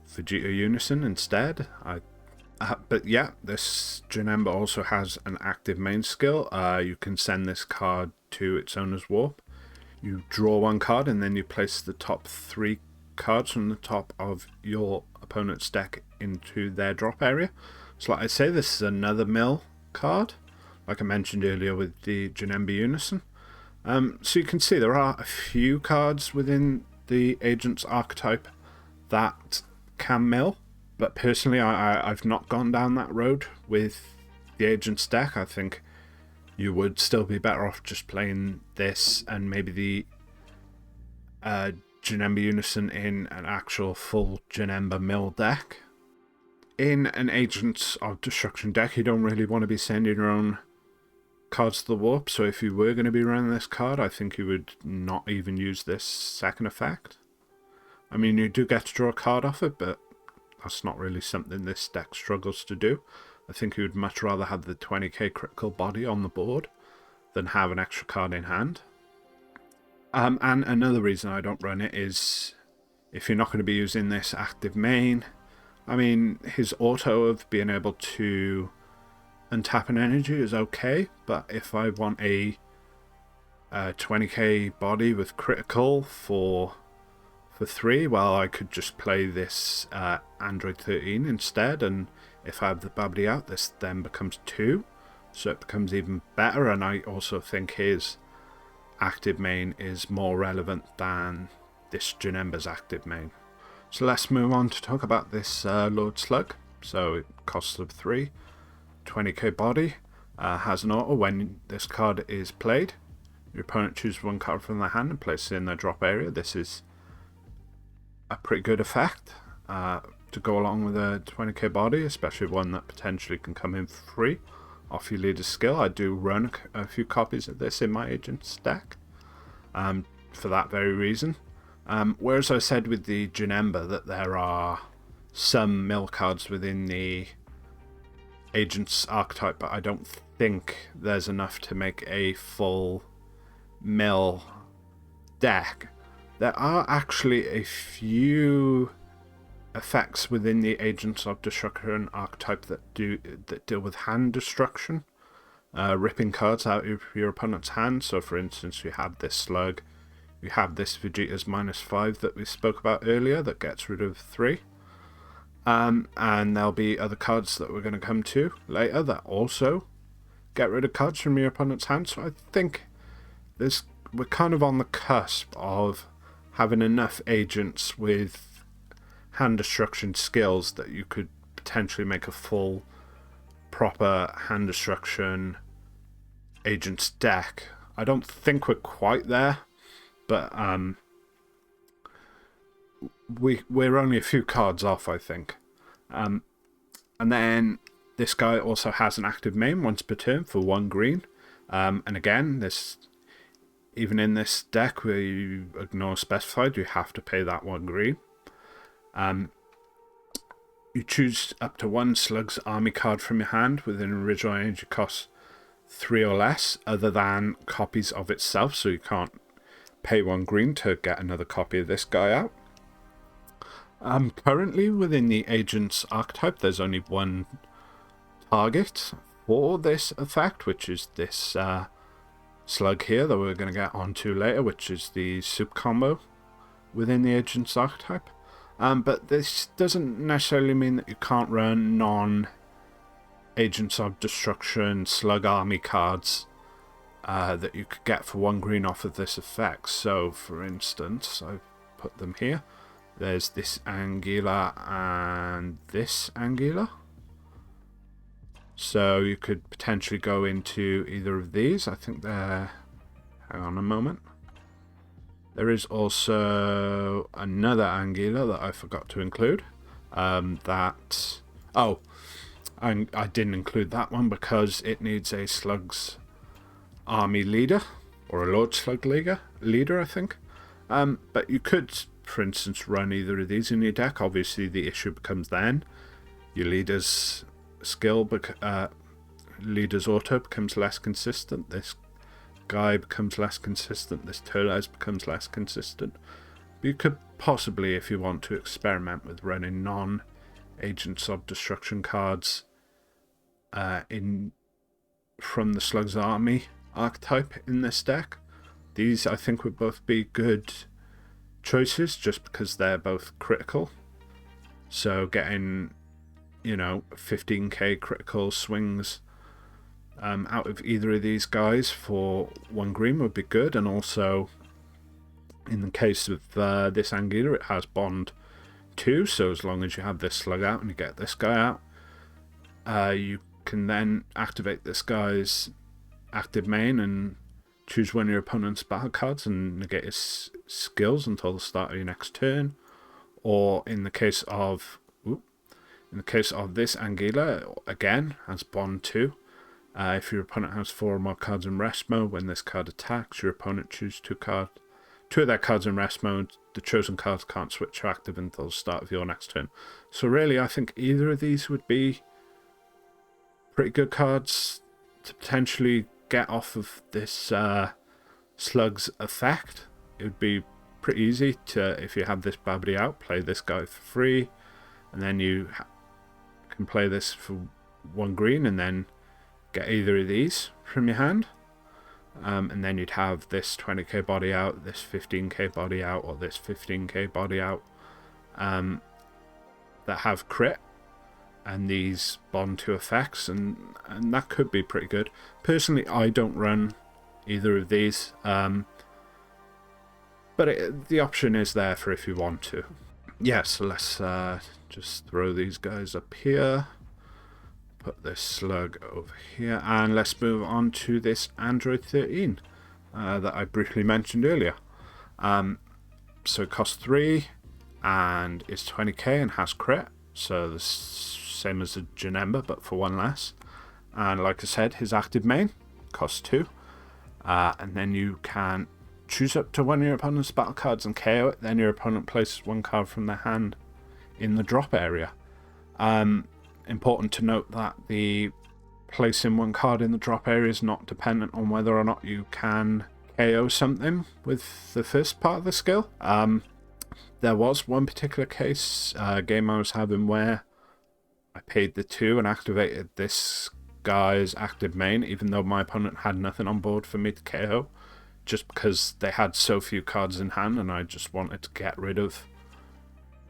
A: Vegeta Unison instead. But yeah, this Janemba also has an active main skill. You can send this card to its owner's warp. You draw 1 card and then you place the top 3 cards from the top of your opponent's deck into their drop area. So like I say, this is another mill card, like I mentioned earlier with the Janemba Unison. So you can see there are a few cards within the Agent's archetype that can mill, but personally I've not gone down that road with the Agent's deck. I think you would still be better off just playing this and maybe the Janemba Unison in an actual full Janemba mill deck. In an Agents of Destruction deck, you don't really want to be sending your own cards to the warp, so if you were going to be running this card, I think you would not even use this second effect. I mean, you do get to draw a card off it, but that's not really something this deck struggles to do. I think you would much rather have the 20k critical body on the board than have an extra card in hand. And another reason I don't run it is if you're not going to be using this active main, I mean, his auto of being able to untap an energy is okay, but if I want a 20k body with critical for 3, well, I could just play this Android 13 instead, and if I have the Babidi out, this then becomes 2, so it becomes even better. And I also think his active main is more relevant than this Janemba's active main. So let's move on to talk about this Lord Slug. So it costs of 3, 20k body, has an auto. When this card is played, your opponent chooses 1 card from their hand and places it in their drop area. This is a pretty good effect to go along with a 20k body, especially one that potentially can come in free off your leader's skill. I do run a few copies of this in my Agent's deck for that very reason. Whereas I said with the Janemba that there are some mill cards within the Agent's archetype, but I don't think there's enough to make a full mill deck. There are actually a few effects within the Agents of Destruction archetype that deal with hand destruction, ripping cards out of your opponent's hand. So for instance, you have this Slug, you have this Vegeta's -5 that we spoke about earlier that gets rid of 3. And there'll be other cards that we're going to come to later that also get rid of cards from your opponent's hand. So I think we're kind of on the cusp of having enough agents with hand destruction skills that you could potentially make a full, proper hand destruction agents deck. I don't think we're quite there, but we're only a few cards off, I think. And then this guy also has an active main once per turn for 1 green. And again, even in this deck where you ignore specified, you have to pay that 1 green. You choose up to 1 Slug's army card from your hand with an original energy cost 3 or less, other than copies of itself, so you can't pay 1 green to get another copy of this guy out. Currently, within the Agent's Archetype, there's only 1 target for this effect, which is this Slug here that we're going to get onto later, which is the Soup combo within the Agent's Archetype. But this doesn't necessarily mean that you can't run non-Agents of Destruction Slug army cards that you could get for 1 green off of this effect. So, for instance, I've put them here. There's this Anguilla and this Anguilla. So you could potentially go into either of these. I think they're... Hang on a moment. There is also another Anguilla that I forgot to include. I didn't include that one because it needs a Slug's army leader, or a Lord Slug leader, I think. But you could, for instance, run either of these in your deck. Obviously, the issue becomes then your leader's skill, leader's auto becomes less consistent. This guy becomes less consistent. This Turles becomes less consistent. But you could possibly, if you want to, experiment with running non-Agents of Destruction cards from the Slug's Army archetype in this deck. These, I think, would both be good choices just because they're both critical. So getting, 15k critical swings out of either of these guys for 1 green would be good. And also, in the case of this Anguilla, it has Bond 2, so as long as you have this Slug out and you get this guy out, you can then activate this guy's active main and choose one of your opponent's battle cards and negate his skills until the start of your next turn. Or in the case of this Anguilla, again, has Bond 2. If your opponent has 4 or more cards in rest mode, when this card attacks, your opponent chooses 2 of their cards in rest mode. The chosen cards can't switch to active until the start of your next turn. So really, I think either of these would be pretty good cards to potentially get off of this Slug's effect. It would be pretty easy to, if you have this Babidi out, play this guy for free, and then you can play this for 1 green and then get either of these from your hand. And then you'd have this 20k body out, this 15k body out, or this 15k body out that have crit and these Bond 2 effects, and that could be pretty good. Personally, I don't run either of these, but the option is there for if you want to. Yeah, so let's just throw these guys up here. Put this Slug over here, and let's move on to this Android 13 that I briefly mentioned earlier. So it costs 3 and is 20k and has crit, so the same as a Janemba but for 1 less. And like I said, his active main costs 2, and then you can choose up to 1 of your opponent's battle cards and KO it. Then your opponent places 1 card from their hand in the drop area. Important to note that the placing 1 card in the drop area is not dependent on whether or not you can KO something with the first part of the skill. There was one particular case, game I was having, where I paid the 2 and activated this guy's active main, even though my opponent had nothing on board for me to KO, just because they had so few cards in hand and I just wanted to get rid of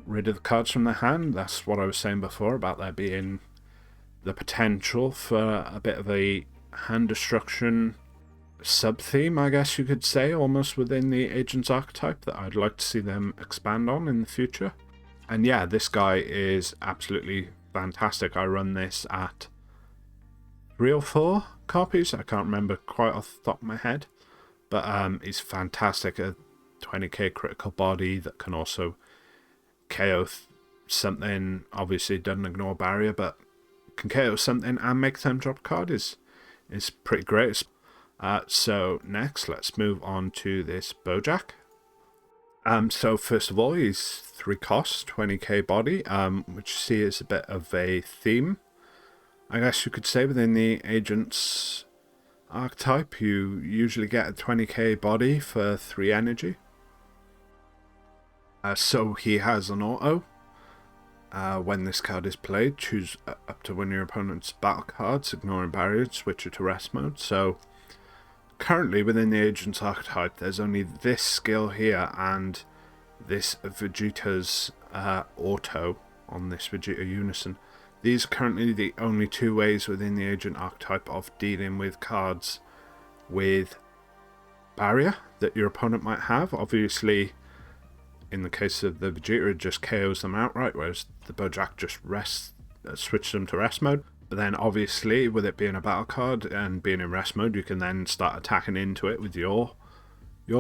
A: the cards from their hand. That's what I was saying before about there being the potential for a bit of a hand destruction sub-theme, I guess you could say, almost within the Agent's Archetype, that I'd like to see them expand on in the future. And yeah, this guy is absolutely fantastic. I run this at 3 or 4 copies, I can't remember quite off the top of my head, but he's fantastic. A 20k critical body that can also KO something, obviously doesn't ignore barrier, but can KO something and make them drop a card is pretty great. So next, let's move on to this Boujack. So first of all, he's 3 costs, 20k body, which you see is a bit of a theme, I guess you could say, within the Agent's archetype. You usually get a 20k body for 3 energy. So he has an auto. When this card is played, choose up to one of your opponent's battle cards, ignoring barriers, switch it to rest mode. So currently within the Agent's archetype, there's only this skill here and this Vegeta's auto on this Vegeta Unison. These are currently the only 2 ways within the Agent archetype of dealing with cards with barrier that your opponent might have. Obviously, in the case of the Vegeta, it just KOs them outright, whereas the Boujack just switches them to rest mode. But then obviously, with it being a battle card and being in rest mode, you can then start attacking into it with your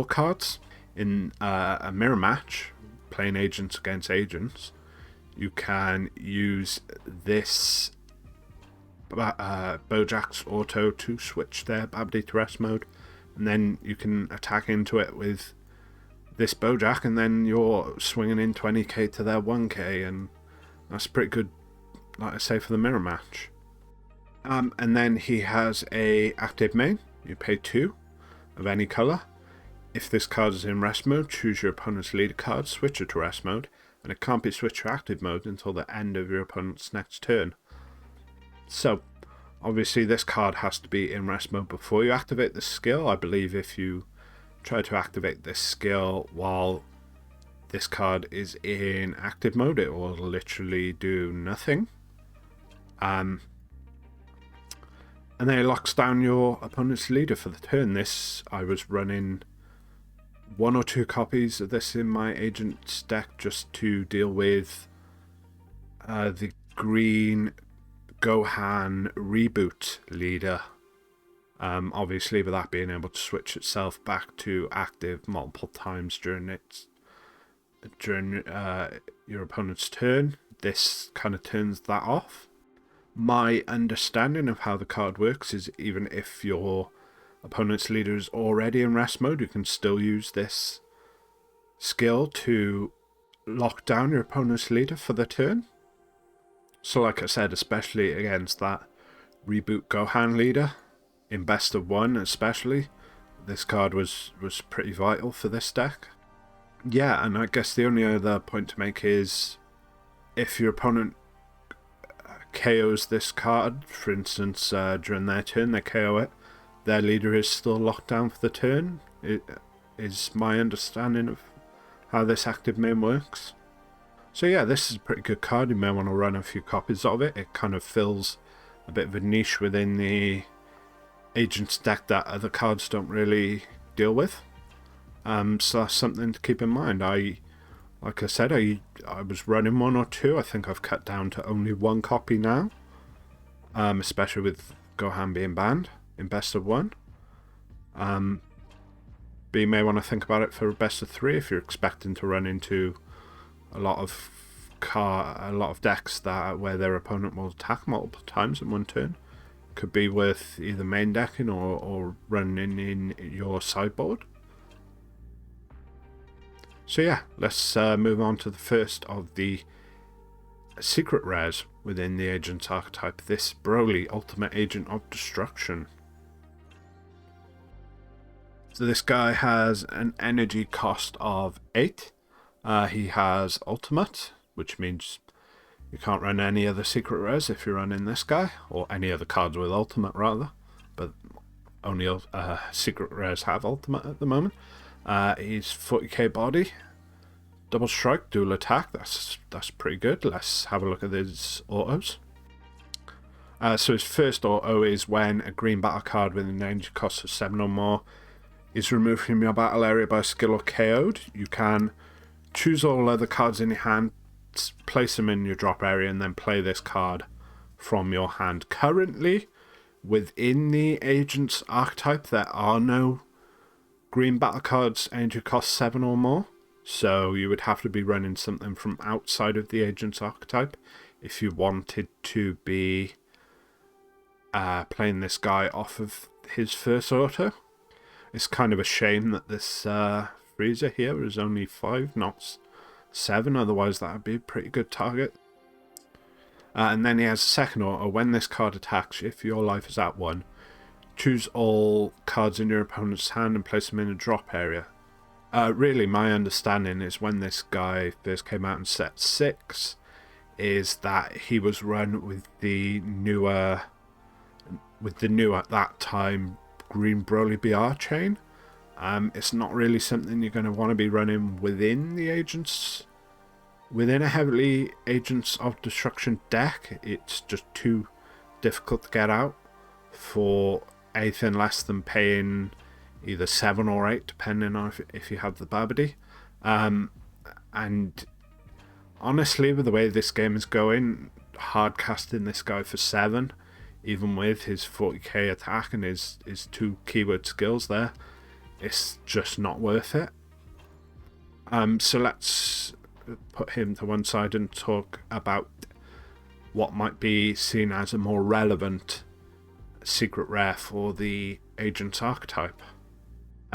A: cards. In a mirror match, playing agents against agents, you can use this Bojack's auto to switch their Babidi to rest mode, and then you can attack into it with this Boujack, and then you're swinging in 20k to their 1k, and that's pretty good, like I say, for the mirror match. And then he has a active main. You pay 2 of any colour. If this card is in rest mode, choose your opponent's leader card, switch it to rest mode, and it can't be switched to active mode until the end of your opponent's next turn. So, obviously this card has to be in rest mode before you activate the skill. I believe if you try to activate this skill while this card is in active mode, it will literally do nothing. And then it locks down your opponent's leader for the turn. I was running 1 or 2 copies of this in my Agent's deck just to deal with the green Gohan reboot leader. Obviously, with that being able to switch itself back to active multiple times during your opponent's turn, this kind of turns that off. My understanding of how the card works is even if your opponent's leader is already in rest mode, you can still use this skill to lock down your opponent's leader for the turn. So like I said, especially against that reboot Gohan leader, in best of 1 especially, this card was pretty vital for this deck. Yeah, and I guess the only other point to make is if your opponent KOs this card, for instance, during their turn, they KO it, their leader is still locked down for the turn. It is my understanding of how this active main works. So yeah, this is a pretty good card. You may want to run a few copies of it. It kind of fills a bit of a niche within the Agent's deck that other cards don't really deal with. So that's something to keep in mind. Like I said, I was running 1 or 2. I think I've cut down to only 1 copy now, especially with Gohan being banned in best of 1. But you may want to think about it for best of 3 if you're expecting to run into a lot of decks where their opponent will attack multiple times in 1 turn. Could be with either main decking or running in your sideboard. So yeah, let's move on to the first of the secret rares within the Agent's archetype, this Broly, Ultimate Agent of Destruction. So this guy has an energy cost of 8. He has Ultimate, which means you can't run any other secret rares if you're running this guy, or any other cards with Ultimate rather, but only secret rares have Ultimate at the moment. He's 40k body, double strike, dual attack. That's pretty good. Let's have a look at his autos. So his first auto is when a green battle card with an energy cost of 7 or more is removed from your battle area by skill or KO'd. You can choose all other cards in your hand, place them in your drop area, and then play this card from your hand. Currently, within the Agent's archetype, there are no green battle cards energy cost 7 or more. So you would have to be running something from outside of the Agent's archetype if you wanted to be playing this guy off of his first auto. It's kind of a shame that this freezer here is only 5, not 7, otherwise that would be a pretty good target. And then he has a second auto. When this card attacks, if your life is at 1, choose all cards in your opponent's hand and place them in a drop area. Really, my understanding is when this guy first came out in set 6, is that he was run with the new at that time green Broly BR chain. It's not really something you're going to want to be running within a heavily Agents of Destruction deck. It's just too difficult to get out for anything less than paying either 7 or 8, depending on if you have the Babidi. And honestly, with the way this game is going, hard casting this guy for 7, even with his 40k attack and his 2 keyword skills there, it's just not worth it. So let's put him to one side and talk about what might be seen as a more relevant secret rare for the Agent's archetype.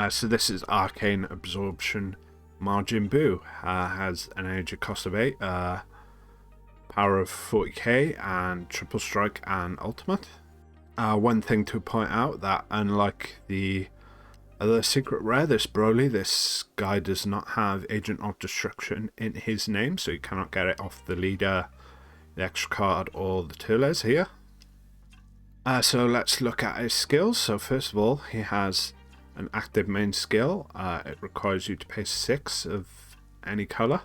A: So this is Arcane Absorption Majin Buu. Has an energy cost of 8, power of 40k, and triple strike and ultimate. One thing to point out, that unlike the other secret rare, this Broly, this guy does not have Agent of Destruction in his name, so you cannot get it off the leader, the extra card, or the Turles here. So let's look at his skills. So first of all, he has an active main skill. It requires you to pay 6 of any colour,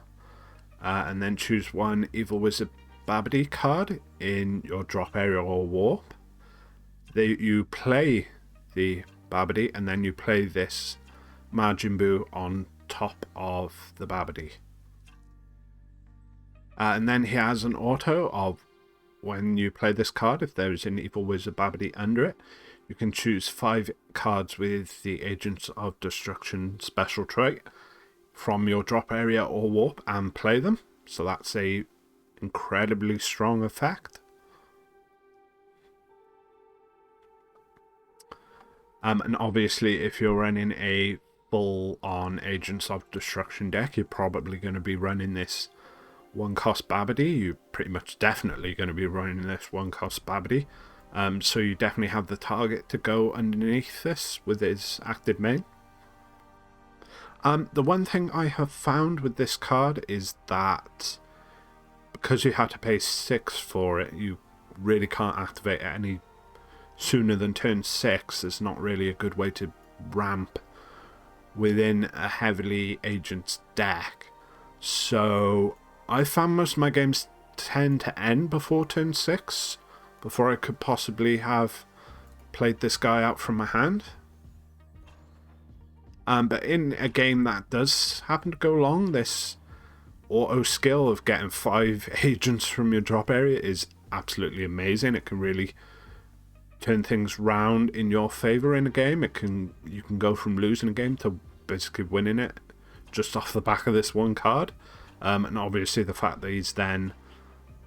A: and then choose one Evil Wizard Babidi card in your drop area or warp. You play the Babidi, and then you play this Majin Buu on top of the Babidi. And then he has an auto of, when you play this card, if there is an Evil Wizard Babidi under it, you can choose 5 cards with the Agents of Destruction special trait from your drop area or warp and play them. So that's a incredibly strong effect. And obviously, if you're running a full-on Agents of Destruction deck, you're probably going to be running this 1-cost Babidi. You're pretty much definitely going to be running this 1-cost Babidi. So you definitely have the target to go underneath this with his active main. The one thing I have found with this card is that because you had to pay 6 for it, you really can't activate it any sooner than turn 6. There's not really a good way to ramp within a heavily Agents deck. So I found most of my games tend to end before turn 6, before I could possibly have played this guy out from my hand. But in a game that does happen to go long, this auto skill of getting 5 agents from your drop area is absolutely amazing. It can really turn things round in your favor in a game. You can go from losing a game to basically winning it just off the back of this one card. And obviously the fact that he's then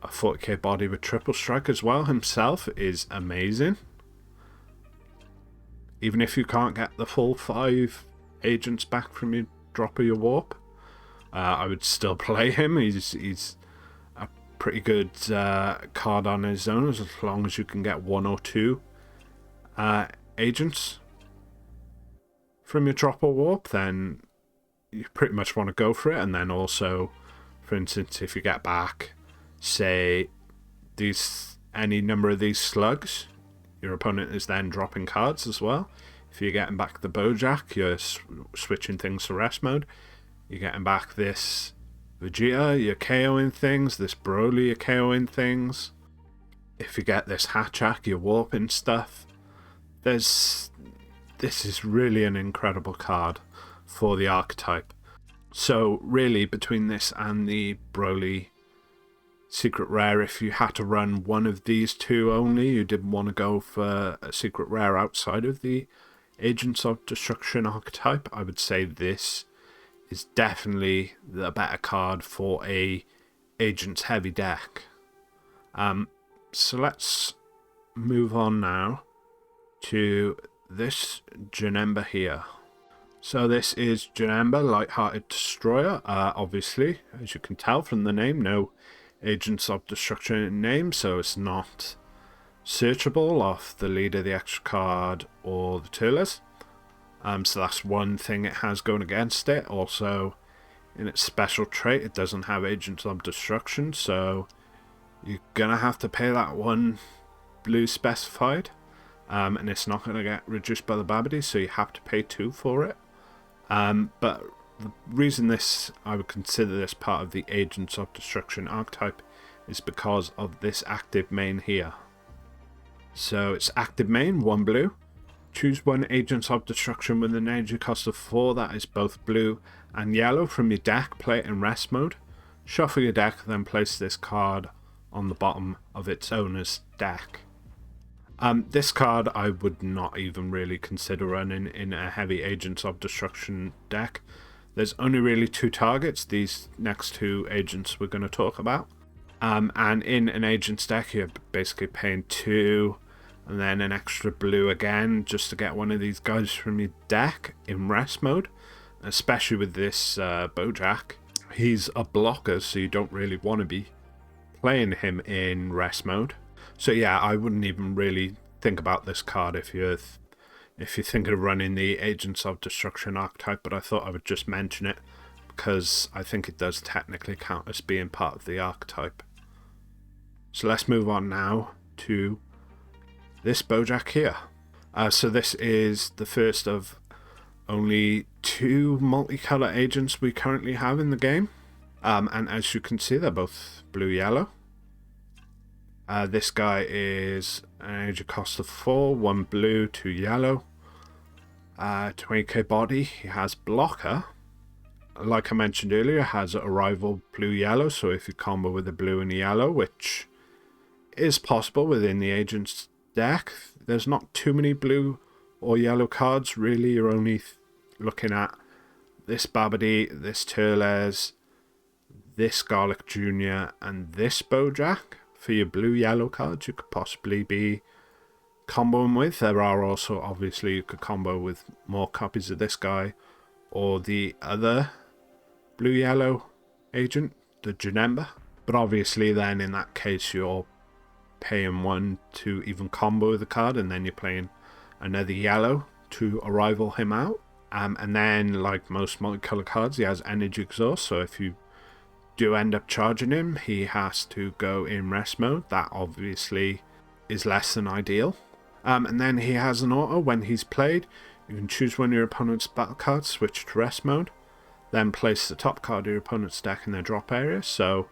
A: a 40k body with triple strike as well himself is amazing. Even if you can't get the full 5 agents back from your drop or your warp, I would still play him. He's a pretty good card on his own, as long as you can get 1 or 2 agents from your drop or warp, then you pretty much want to go for it. And then also, for instance, if you get back, say, any number of these slugs, your opponent is then dropping cards as well. If you're getting back the Boujack, you're switching things to rest mode. You're getting back this Vegeta, you're KOing things. This Broly, you're KOing things. If you get this Hatchhyack, you're warping stuff. This is really an incredible card for the archetype. So really, between this and the Broly secret rare, if you had to run one of these two only, you didn't want to go for a secret rare outside of the Agents of Destruction archetype, I would say this is definitely the better card for a agents heavy deck. So let's move on now to this Janemba here. So this is Janemba, Lighthearted Destroyer. Obviously, as you can tell from the name, no Agents of Destruction in name, so it's not searchable off the leader, the extra card, or the Turles. So that's one thing it has going against it. Also, in its special trait, it doesn't have Agents of Destruction, so you're going to have to pay that one blue specified. And it's not going to get reduced by the Babidi, so you have to pay 2 for it. But the reason I would consider this part of the Agents of Destruction archetype is because of this active main here. So it's active main, 1 blue. Choose 1 Agents of Destruction with an energy cost of 4 that is both blue and yellow from your deck, play it in rest mode. Shuffle your deck, then place this card on the bottom of its owner's deck. This card I would not even really consider running in a heavy Agents of Destruction deck. There's only really 2 targets, these next 2 agents we're going to talk about. And in an agent's deck you're basically paying 2 and then an extra blue again just to get one of these guys from your deck in rest mode. Especially with this Boujack. He's a blocker, so you don't really want to be playing him in rest mode. So yeah, I wouldn't even really think about this card if you're thinking of running the Agents of Destruction archetype, but I thought I would just mention it because I think it does technically count as being part of the archetype. So let's move on now to this Boujack here. So this is the first of only 2 multicolour agents we currently have in the game. And as you can see, they're both blue-yellow. This guy is an energy cost of 4, 1 blue, 2 yellow. 20k body. He has blocker. Like I mentioned earlier, has a rival blue-yellow, so if you combo with a blue and a yellow, which is possible within the agent's deck, there's not too many blue or yellow cards, really. You're only looking at this Babidi, this Turles, this Garlic Jr., and this Boujack for your blue-yellow cards you could possibly be comboing with. There are also, obviously, you could combo with more copies of this guy or the other blue-yellow agent, the Janemba. But obviously then in that case you're paying 1 to even combo the card, and then you're playing another yellow to rival him out. And then, like most multicolour cards, he has energy exhaust, so if you do end up charging him, he has to go in rest mode. That obviously is less than ideal. And then he has an auto. When he's played, you can choose one of your opponent's battle cards, switch to rest mode, then place the top card of your opponent's deck in their drop area. So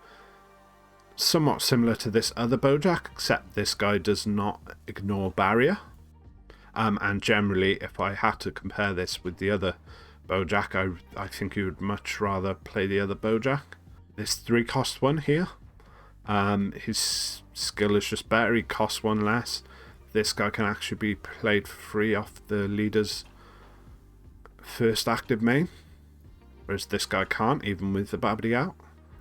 A: somewhat similar to this other Boujack, except this guy does not ignore barrier. And generally, if I had to compare this with the other Boujack, I think you would much rather play the other Boujack. This 3-cost one here, his skill is just better, he costs 1 less. This guy can actually be played for free off the leader's first active main, whereas this guy can't, even with the Babidi out.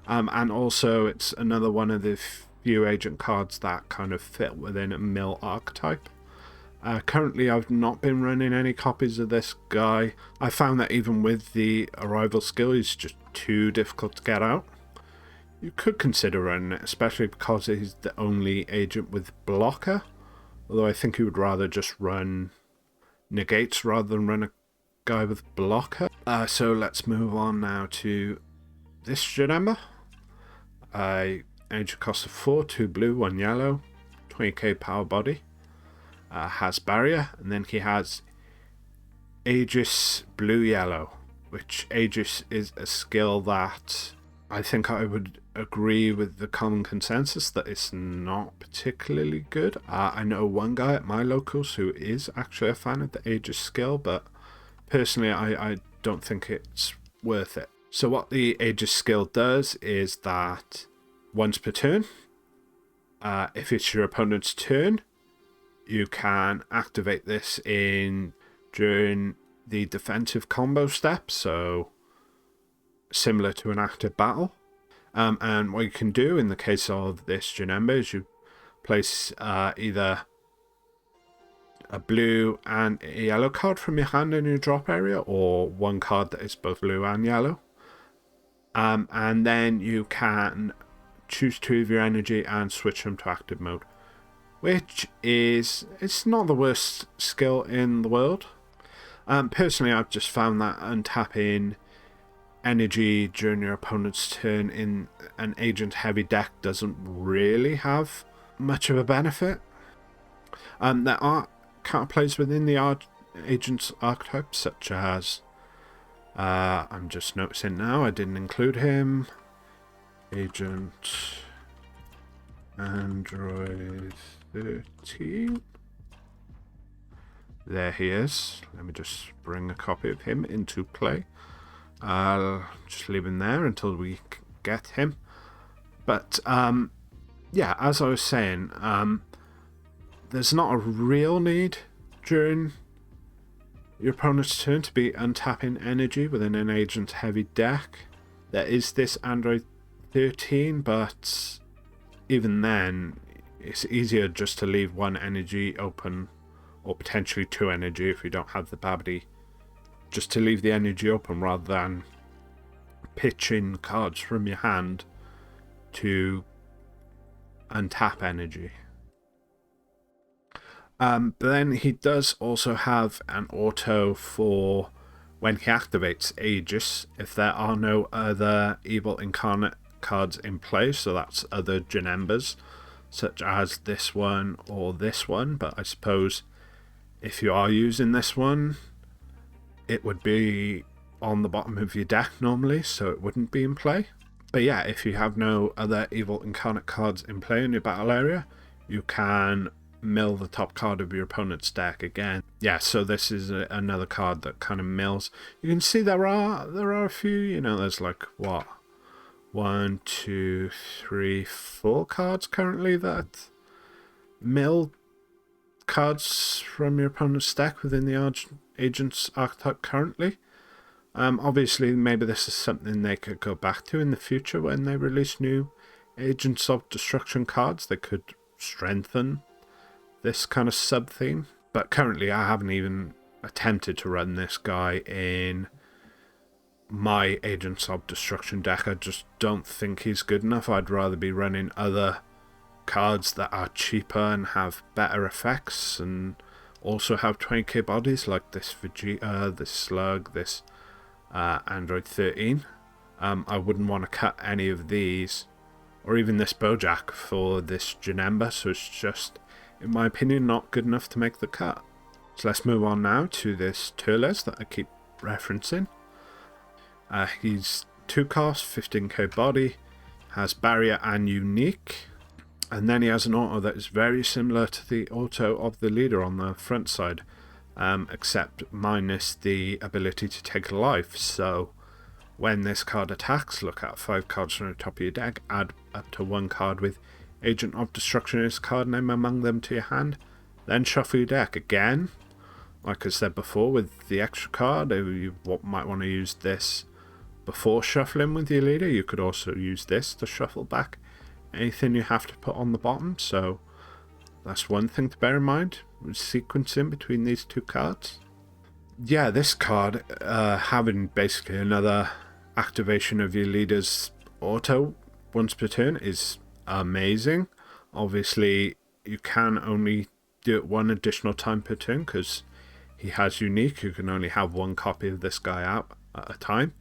A: And also it's another one of the few agent cards that kind of fit within a mill archetype. Currently I've not been running any copies of this guy. I found that even with the arrival skill, he's just too difficult to get out. You could consider running it, especially because he's the only agent with blocker. Although I think you would rather just run negates rather than run a guy with blocker. So let's move on now to this Janemba. Energy cost of 4, 2 blue, 1 yellow, 20k power body. Has barrier, and then he has Aegis blue-yellow, which Aegis is a skill that I think I would agree with the common consensus that it's not particularly good. I know one guy at my locals who is actually a fan of the Aegis skill, but personally I don't think it's worth it. So what the Aegis skill does is that once per turn, if it's your opponent's turn, you can activate this during the defensive combo step. So similar to an active battle. And what you can do in the case of this Janemba is you place either a blue and a yellow card from your hand in your drop area, or one card that is both blue and yellow. And then you can choose 2 of your energy and switch them to active mode, which is, it's not the worst skill in the world. Personally, I've just found that untapping energy during your opponent's turn in an agent-heavy deck doesn't really have much of a benefit. There are counterplays within the agent's archetype, such as, I'm just noticing now, I didn't include him, Agent Android 13. There he is. Let me just bring a copy of him into play. I'll just leave him there until we get him. But, yeah, as I was saying, there's not a real need during your opponent's turn to be untapping energy within an agent-heavy deck. There is this Android 13, but even then, it's easier just to leave 1 energy open, or potentially 2 energy if you don't have the Babidi, just to leave the energy open rather than pitching cards from your hand to untap energy. But then he does also have an auto for when he activates Aegis, if there are no other Evil Incarnate cards in play, so that's other Janembas, such as this one or this one, but I suppose if you are using this one, it would be on the bottom of your deck normally, so it wouldn't be in play. But yeah, if you have no other Evil Incarnate cards in play in your battle area, you can mill the top card of your opponent's deck again. Yeah, so this is another card that kind of mills. You can see there are a few, you know, there's like, what, 1, 2, 3, 4 cards currently that mill cards from your opponent's deck within the agent's archetype currently. Obviously, maybe this is something they could go back to in the future when they release new Agents of Destruction cards. They could strengthen this kind of sub-theme. But currently, I haven't even attempted to run this guy in my Agents of Destruction deck. I just don't think he's good enough. I'd rather be running other cards that are cheaper and have better effects and also have 20k bodies, like this Vegeta, this Slug, this Android 13. I wouldn't want to cut any of these, or even this Boujack, for this Janemba, so it's just, in my opinion, not good enough to make the cut. So let's move on now to this Turles that I keep referencing. He's 2 cost, 15k body, has barrier and unique, and then he has an auto that is very similar to the auto of the leader on the front side, except minus the ability to take a life. So when this card attacks, look at 5 cards from the top of your deck, add up to 1 card with Agent of Destruction in its card name among them to your hand, then shuffle your deck again. Like I said before, with the extra card, you might want to use this before shuffling with your leader. You could also use this to shuffle back anything you have to put on the bottom, so that's one thing to bear in mind, sequencing between these 2 cards. Yeah, this card, having basically another activation of your leader's auto once per turn is amazing. Obviously, you can only do it 1 additional time per turn because he has unique. You can only have 1 copy of this guy out at a time.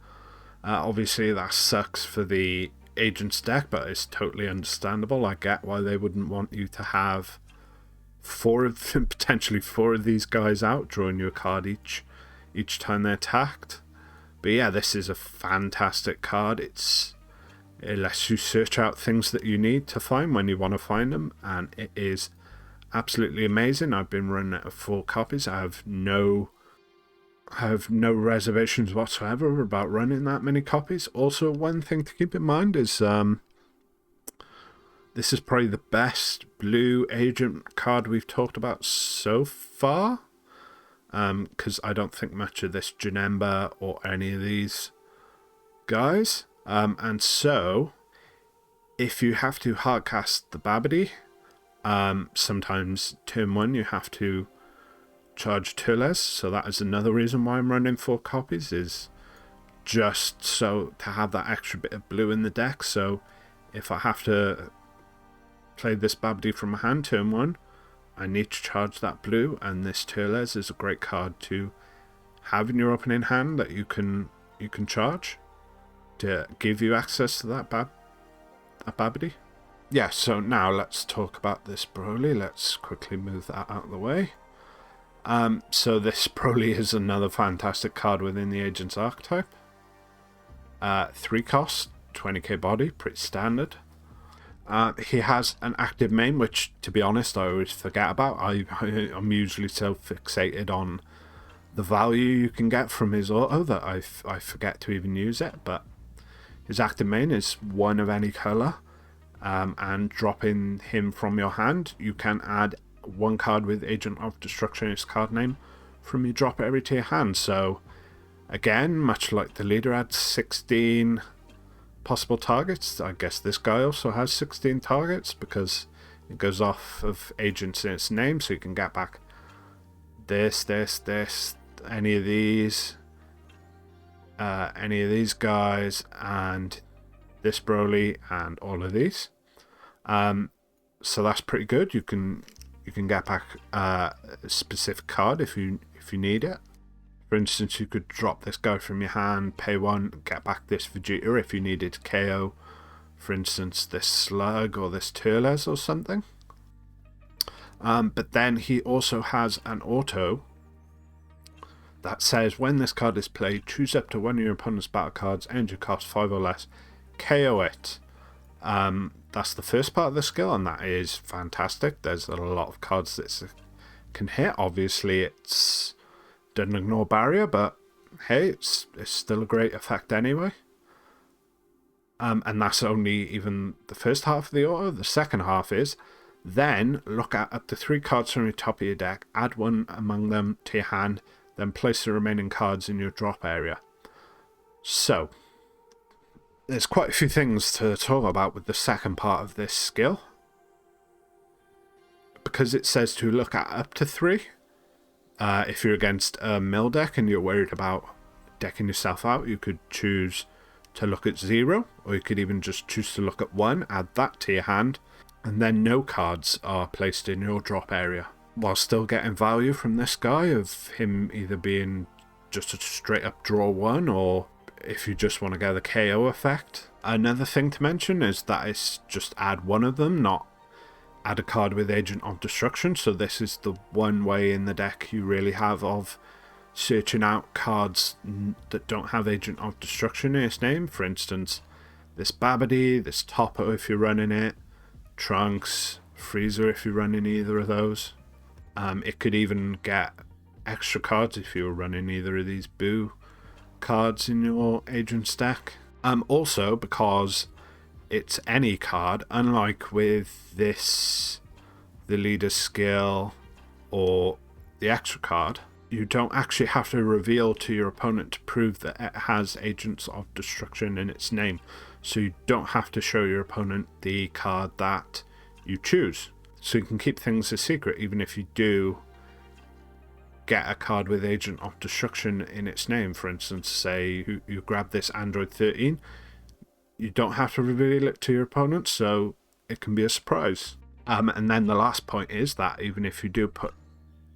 A: Obviously, that sucks for the agent's deck, but it's totally understandable. I get why they wouldn't want you to have 4 of them, potentially 4 of these guys out, drawing you a card each time they're attacked. But yeah, this is a fantastic card. It lets you search out things that you need to find when you want to find them, and it is absolutely amazing. I've been running it at 4 copies. I have no reservations whatsoever about running that many copies. Also, one thing to keep in mind is this is probably the best blue agent card we've talked about so far, because I don't think much of this Janemba or any of these guys. And so, if you have to hardcast the Babidi, sometimes turn 1 you have to charge Turles, so that is another reason why I'm running 4 copies, is just so to have that extra bit of blue in the deck. So if I have to play this Babidi from my hand turn 1, I need to charge that blue, and this Turles is a great card to have in your opening hand that you can charge to give you access to that Babidi. Yeah, so now let's talk about this Broly. Let's quickly move that out of the way. So this Broly is another fantastic card within the Agent's Archetype. 3 cost, 20k body, pretty standard. He has an active main, which, to be honest, I always forget about. I'm usually so fixated on the value you can get from his auto that I forget to even use it, but his active main is 1 of any colour, and dropping him from your hand, you can add 1 card with Agent of Destruction in its card name from your drop area to your hand. So again, much like the leader had 16 possible targets, I guess this guy also has 16 targets, because it goes off of agents in its name, so you can get back this, any of these guys, and this Broly, and all of these. So that's pretty good. You can get back a specific card if you need it. For instance, you could drop this guy from your hand, pay 1, get back this Vegeta if you needed to KO, for instance, this Slug or this Turles or something. But then he also has an auto that says, when this card is played, choose up to 1 of your opponent's battle cards, energy cost 5 or less, KO it. That's the first part of the skill, and that is fantastic. There's a lot of cards that can hit. Obviously, it's doesn't ignore barrier, but hey, it's still a great effect anyway. And that's only even the first half of the auto. The second half is, then look at up to 3 cards from your top of your deck, add 1 among them to your hand, then place the remaining cards in your drop area. So there's quite a few things to talk about with the second part of this skill, because it says to look at up to 3. If you're against a mill deck and you're worried about decking yourself out, you could choose to look at 0, or you could even just choose to look at 1, add that to your hand, and then no cards are placed in your drop area, while still getting value from this guy of him either being just a straight up draw 1, or if you just want to get the KO effect. Another thing to mention is that it's just add 1 of them, not add a card with Agent of Destruction. So this is the one way in the deck you really have of searching out cards that don't have Agent of Destruction in its name. For instance, this Babidi, this Toppo if you're running it, Trunks, Freezer if you're running either of those. It could even get extra cards if you're running either of these Boo cards in your Agent's deck. Also, because it's any card, unlike with this, the leader's skill or the extra card, you don't actually have to reveal to your opponent to prove that it has Agents of Destruction in its name. So you don't have to show your opponent the card that you choose. So you can keep things a secret, even if you do get a card with Agent of Destruction in its name. For instance, say you grab this Android 13, you don't have to reveal it to your opponent, so it can be a surprise. And then the last point is that even if you do put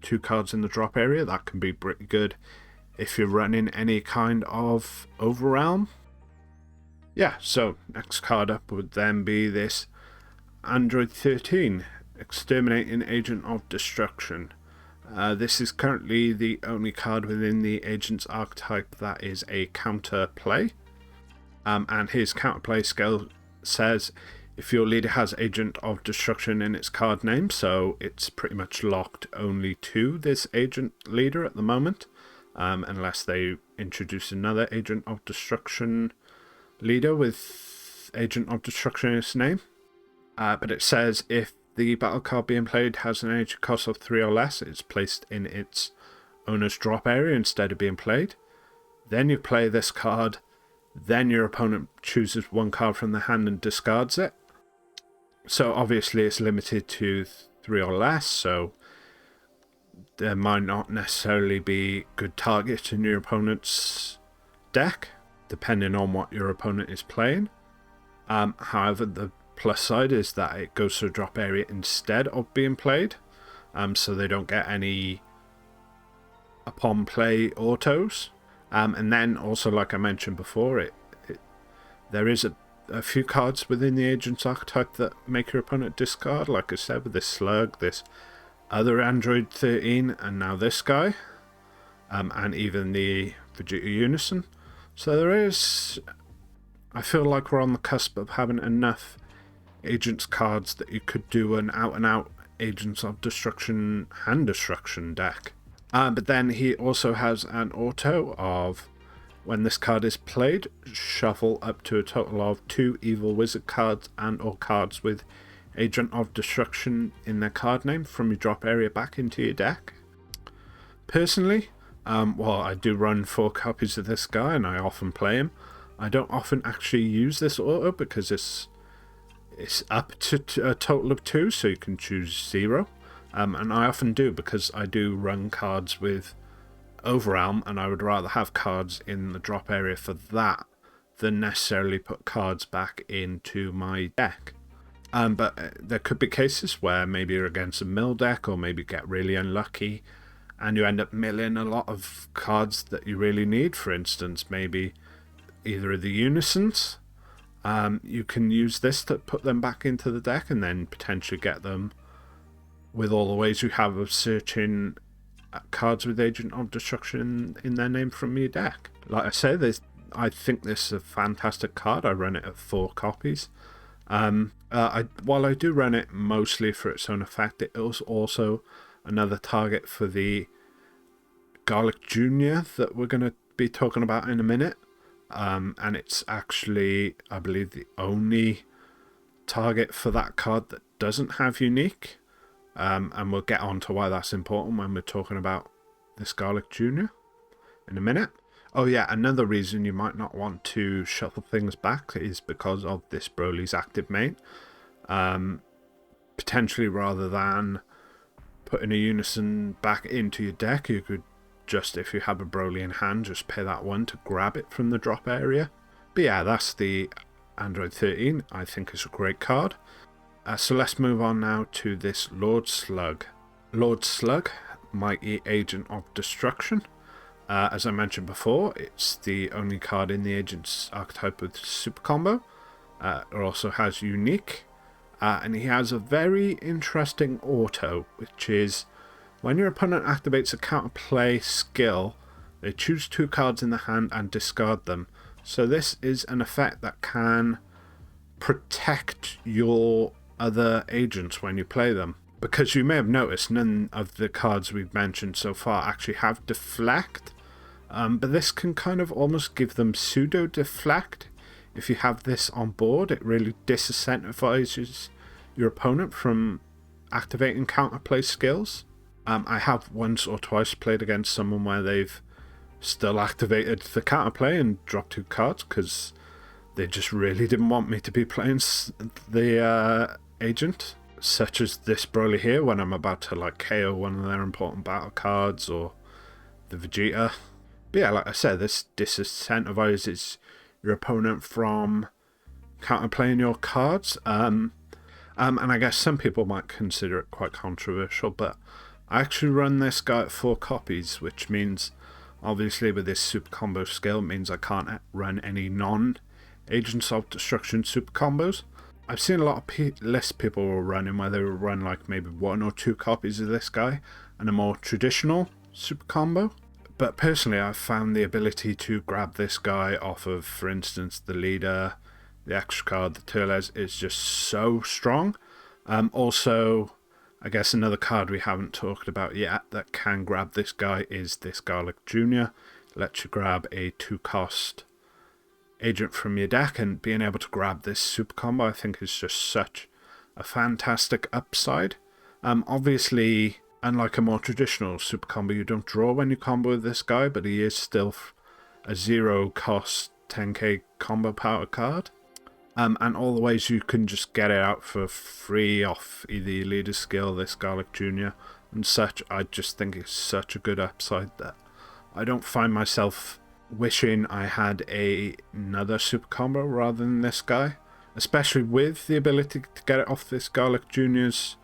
A: 2 cards in the drop area, that can be pretty good if you're running any kind of Overrealm. Yeah, so next card up would then be this Android 13, Exterminating Agent of Destruction. This is currently the only card within the Agent's Archetype that is a counter play. And his counterplay skill says, if your leader has Agent of Destruction in its card name, so it's pretty much locked only to this agent leader at the moment, unless they introduce another Agent of Destruction leader with Agent of Destruction in its name. But it says if the battle card being played has an energy cost of 3 or less, it's placed in its owner's drop area instead of being played. Then you play this card, then your opponent chooses one card from the hand and discards it. So obviously it's limited to 3 or less, so there might not necessarily be good targets in your opponent's deck, depending on what your opponent is playing. However, the plus side is that it goes to a drop area instead of being played, so they don't get any upon play autos. And then also, like I mentioned before, there is a few cards within the Agent's Archetype that make your opponent discard, like I said, with this Slug, this other Android 13, and now this guy, and even the Vegeta Unison. So there is, I feel like we're on the cusp of having enough Agents cards that you could do an out-and-out Agents of Destruction hand destruction deck. But then he also has an auto of, when this card is played, shuffle up to a total of 2 Evil Wizard cards and or cards with Agent of Destruction in their card name from your drop area back into your deck. Personally, well, I do run 4 copies of this guy and I often play him. I don't often actually use this auto because it's up to a total of 2, so you can choose 0. And I often do because I do run cards with Overwhelm, and I would rather have cards in the drop area for that than necessarily put cards back into my deck. But there could be cases where maybe you're against a mill deck, or maybe get really unlucky and you end up milling a lot of cards that you really need. For instance, maybe either of the Unisons. You can use this to put them back into the deck and then potentially get them with all the ways you have of searching cards with Agent of Destruction in their name from your deck. Like I say, I think this is a fantastic card. I run it at 4 copies. While I do run it mostly for its own effect, it is also another target for the Garlic Jr. that we're going to be talking about in a minute. And it's actually, I believe, the only target for that card that doesn't have unique. And we'll get on to why that's important when we're talking about this Garlic Jr. in a minute. Oh yeah, another reason you might not want to shuffle things back is because of this Broly's active main. Potentially, rather than putting a Unison back into your deck, you could just, if you have a Broly in hand, just pay that 1 to grab it from the drop area. But yeah, that's the Android 13. I think it's a great card. So let's move on now to this Lord Slug. Lord Slug, Mighty Agent of Destruction. As I mentioned before, it's the only card in the Agent's Archetype with Super Combo. It also has Unique. And he has a very interesting auto, which is when your opponent activates a counterplay skill, they choose 2 cards in the hand and discard them. So this is an effect that can protect your other agents when you play them. Because you may have noticed none of the cards we've mentioned so far actually have deflect. But this can kind of almost give them pseudo deflect. If you have this on board, it really disincentivizes your opponent from activating counterplay skills. I have once or twice played against someone where they've still activated the counterplay and dropped 2 cards because they just really didn't want me to be playing the agent, such as this Broly here when I'm about to like KO one of their important battle cards, or the Vegeta. But yeah, like I said, this disincentivizes your opponent from counterplaying your cards. And I guess some people might consider it quite controversial, but I actually run this guy at 4 copies, which means obviously with this super combo skill, it means I can't run any non-Agents of Destruction super combos. I've seen a lot of less people were running where they will run like maybe 1 or 2 copies of this guy and a more traditional super combo. But personally, I've found the ability to grab this guy off of, for instance, the leader, the extra card, the Turles, is just so strong. Also, I guess another card we haven't talked about yet that can grab this guy is this Garlic Jr. Lets you grab a 2-cost agent from your deck, and being able to grab this super combo I think is just such a fantastic upside. Obviously, unlike a more traditional super combo, you don't draw when you combo with this guy, but he is still a 0-cost 10k combo power card. And all the ways you can just get it out for free off either your leader skill, this Garlic Jr. and such. I just think it's such a good upside that I don't find myself wishing I had another super combo rather than this guy. Especially with the ability to get it off this Garlic Jr.'s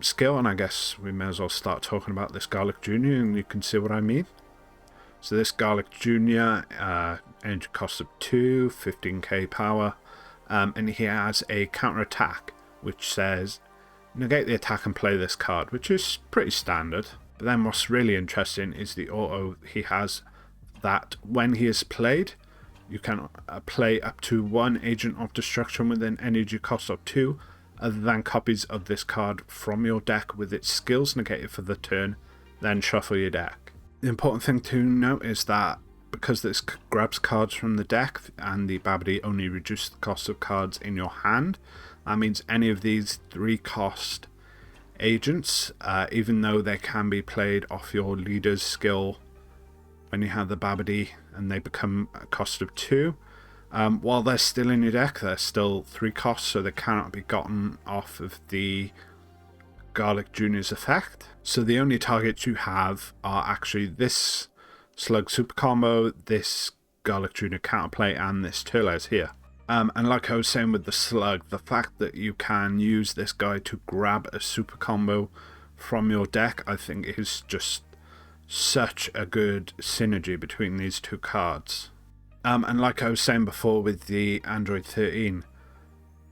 A: skill. And I guess we may as well start talking about this Garlic Jr. and you can see what I mean. So this Garlic Jr. Energy cost of 2, 15k power, and he has a counter attack which says negate the attack and play this card, which is pretty standard. But then what's really interesting is the auto he has that when he is played, you can play up to 1 Agent of Destruction with an energy cost of 2 other than copies of this card from your deck with its skills negated for the turn, then shuffle your deck. The important thing to note is that because this grabs cards from the deck and the Babidi only reduces the cost of cards in your hand, that means any of these 3 cost agents, even though they can be played off your leader's skill when you have the Babidi and they become a cost of 2, while they're still in your deck, they're still 3 costs, so they cannot be gotten off of the Garlic Jr.'s effect. So the only targets you have are actually this Slug super combo, this Garlic Jr. counterplay, and this Turles here. And like I was saying with the Slug, the fact that you can use this guy to grab a super combo from your deck, I think is just such a good synergy between these 2 cards. And like I was saying before with the Android 13,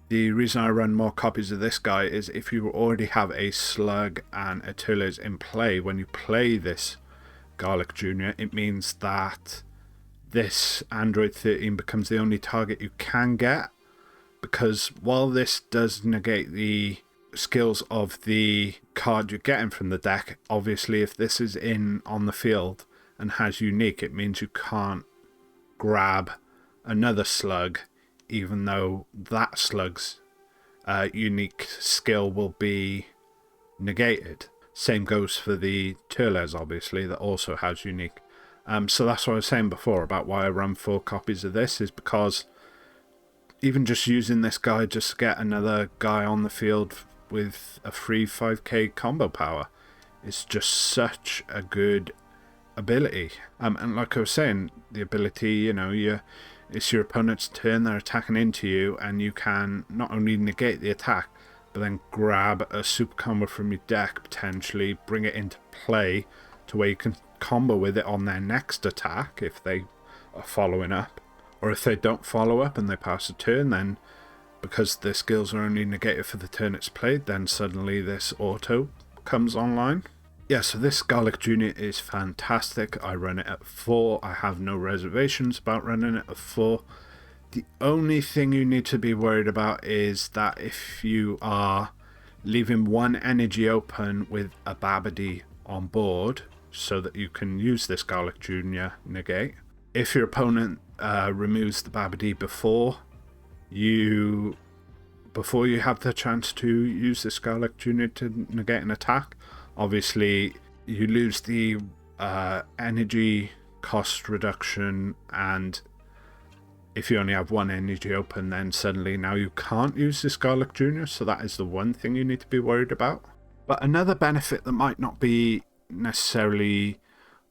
A: the reason I run more copies of this guy is if you already have a Slug and a Turles in play, when you play this Garlic Jr., it means that this Android 13 becomes the only target you can get, because while this does negate the skills of the card you're getting from the deck, obviously if this is in on the field and has unique, it means you can't grab another Slug, even though that Slug's unique skill will be negated. Same goes for the Turles, obviously, that also has unique. So that's what I was saying before about why I run 4 copies of this, is because even just using this guy just to get another guy on the field with a free 5k combo power is just such a good ability. And like I was saying, the ability, you know, it's your opponent's turn, they're attacking into you, and you can not only negate the attack, but then grab a super combo from your deck, potentially bring it into play to where you can combo with it on their next attack if they are following up. Or if they don't follow up and they pass a turn, then because their skills are only negated for the turn it's played, then suddenly this auto comes online. Yeah, so this Garlic Jr. is fantastic. I run it at 4. I have no reservations about running it at 4. The only thing you need to be worried about is that if you are leaving 1 energy open with a Babidi on board so that you can use this Garlic Jr. negate, if your opponent removes the Babidi before you have the chance to use this Garlic Jr. to negate an attack, obviously you lose the energy cost reduction, and if you only have 1 energy open, then suddenly now you can't use this Garlic Jr., so that is the one thing you need to be worried about. But another benefit that might not be necessarily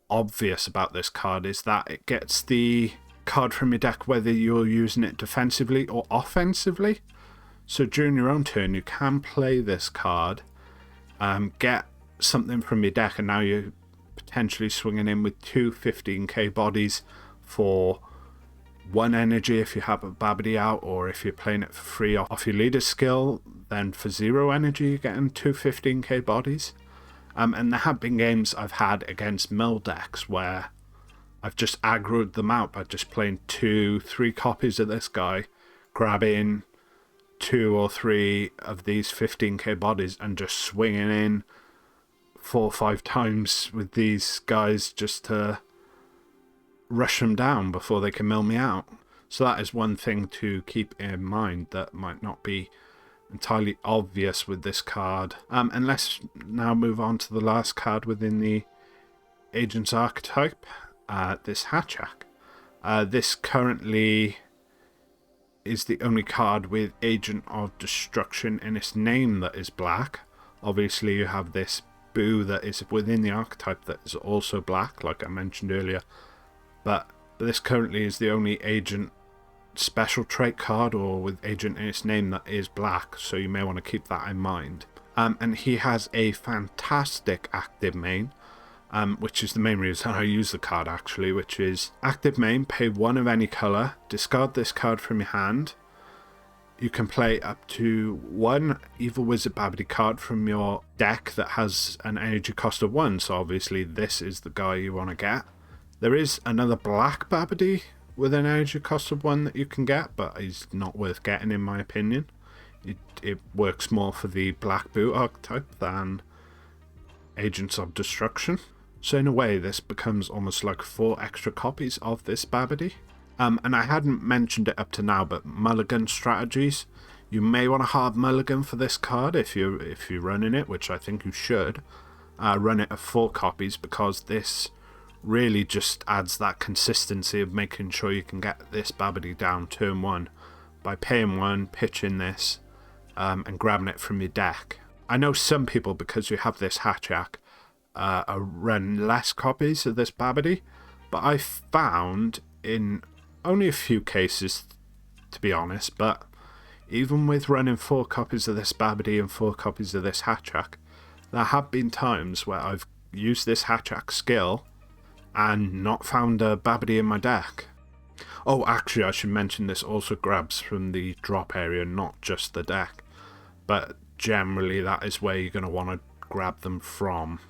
A: obvious about this card is that it gets the card from your deck whether you're using it defensively or offensively. So during your own turn you can play this card, get something from your deck, and now you're potentially swinging in with 2 15k bodies for 1 energy if you have a Babidi out, or if you're playing it for free off your leader's skill, then for 0 energy you're getting 2 15k bodies. And there have been games I've had against mill decks where I've just aggroed them out by just playing 2-3 copies of this guy, grabbing 2 or 3 of these 15k bodies and just swinging in 4 or 5 times with these guys just to rush them down before they can mill me out. So that is one thing to keep in mind that might not be entirely obvious with this card. And let's now move on to the last card within the Agent's Archetype, this Hatchhyack. This currently is the only card with Agent of Destruction in its name that is black. Obviously you have this Boo that is within the archetype that is also black, like I mentioned earlier. But this currently is the only Agent special trait card or with Agent in its name that is black, so you may want to keep that in mind. And he has a fantastic active main, which is the main reason I use the card actually, which is active main, pay 1 of any colour, discard this card from your hand. You can play up to 1 Evil Wizard Babidi card from your deck that has an energy cost of 1, so obviously this is the guy you want to get. There is another black Babidi with an energy cost of 1 that you can get, but he's not worth getting in my opinion. It works more for the black Boo archetype than Agents of Destruction. So in a way this becomes almost like 4 extra copies of this Babidi. And I hadn't mentioned it up to now, but mulligan strategies. You may want to hard mulligan for this card if you're running it, which I think you should. Run it at 4 copies, because this really just adds that consistency of making sure you can get this Babidi down turn 1 by paying 1, pitching this, and grabbing it from your deck. I know some people, because you have this Hatchhyack, run less copies of this Babidi, but I found in only a few cases, to be honest, but even with running 4 copies of this Babidi and 4 copies of this Hatchhyack, there have been times where I've used this Hatchhyack skill and not found a Babidi in my deck. Oh, actually I should mention this also grabs from the drop area, not just the deck, but generally that is where you're going to want to grab them from.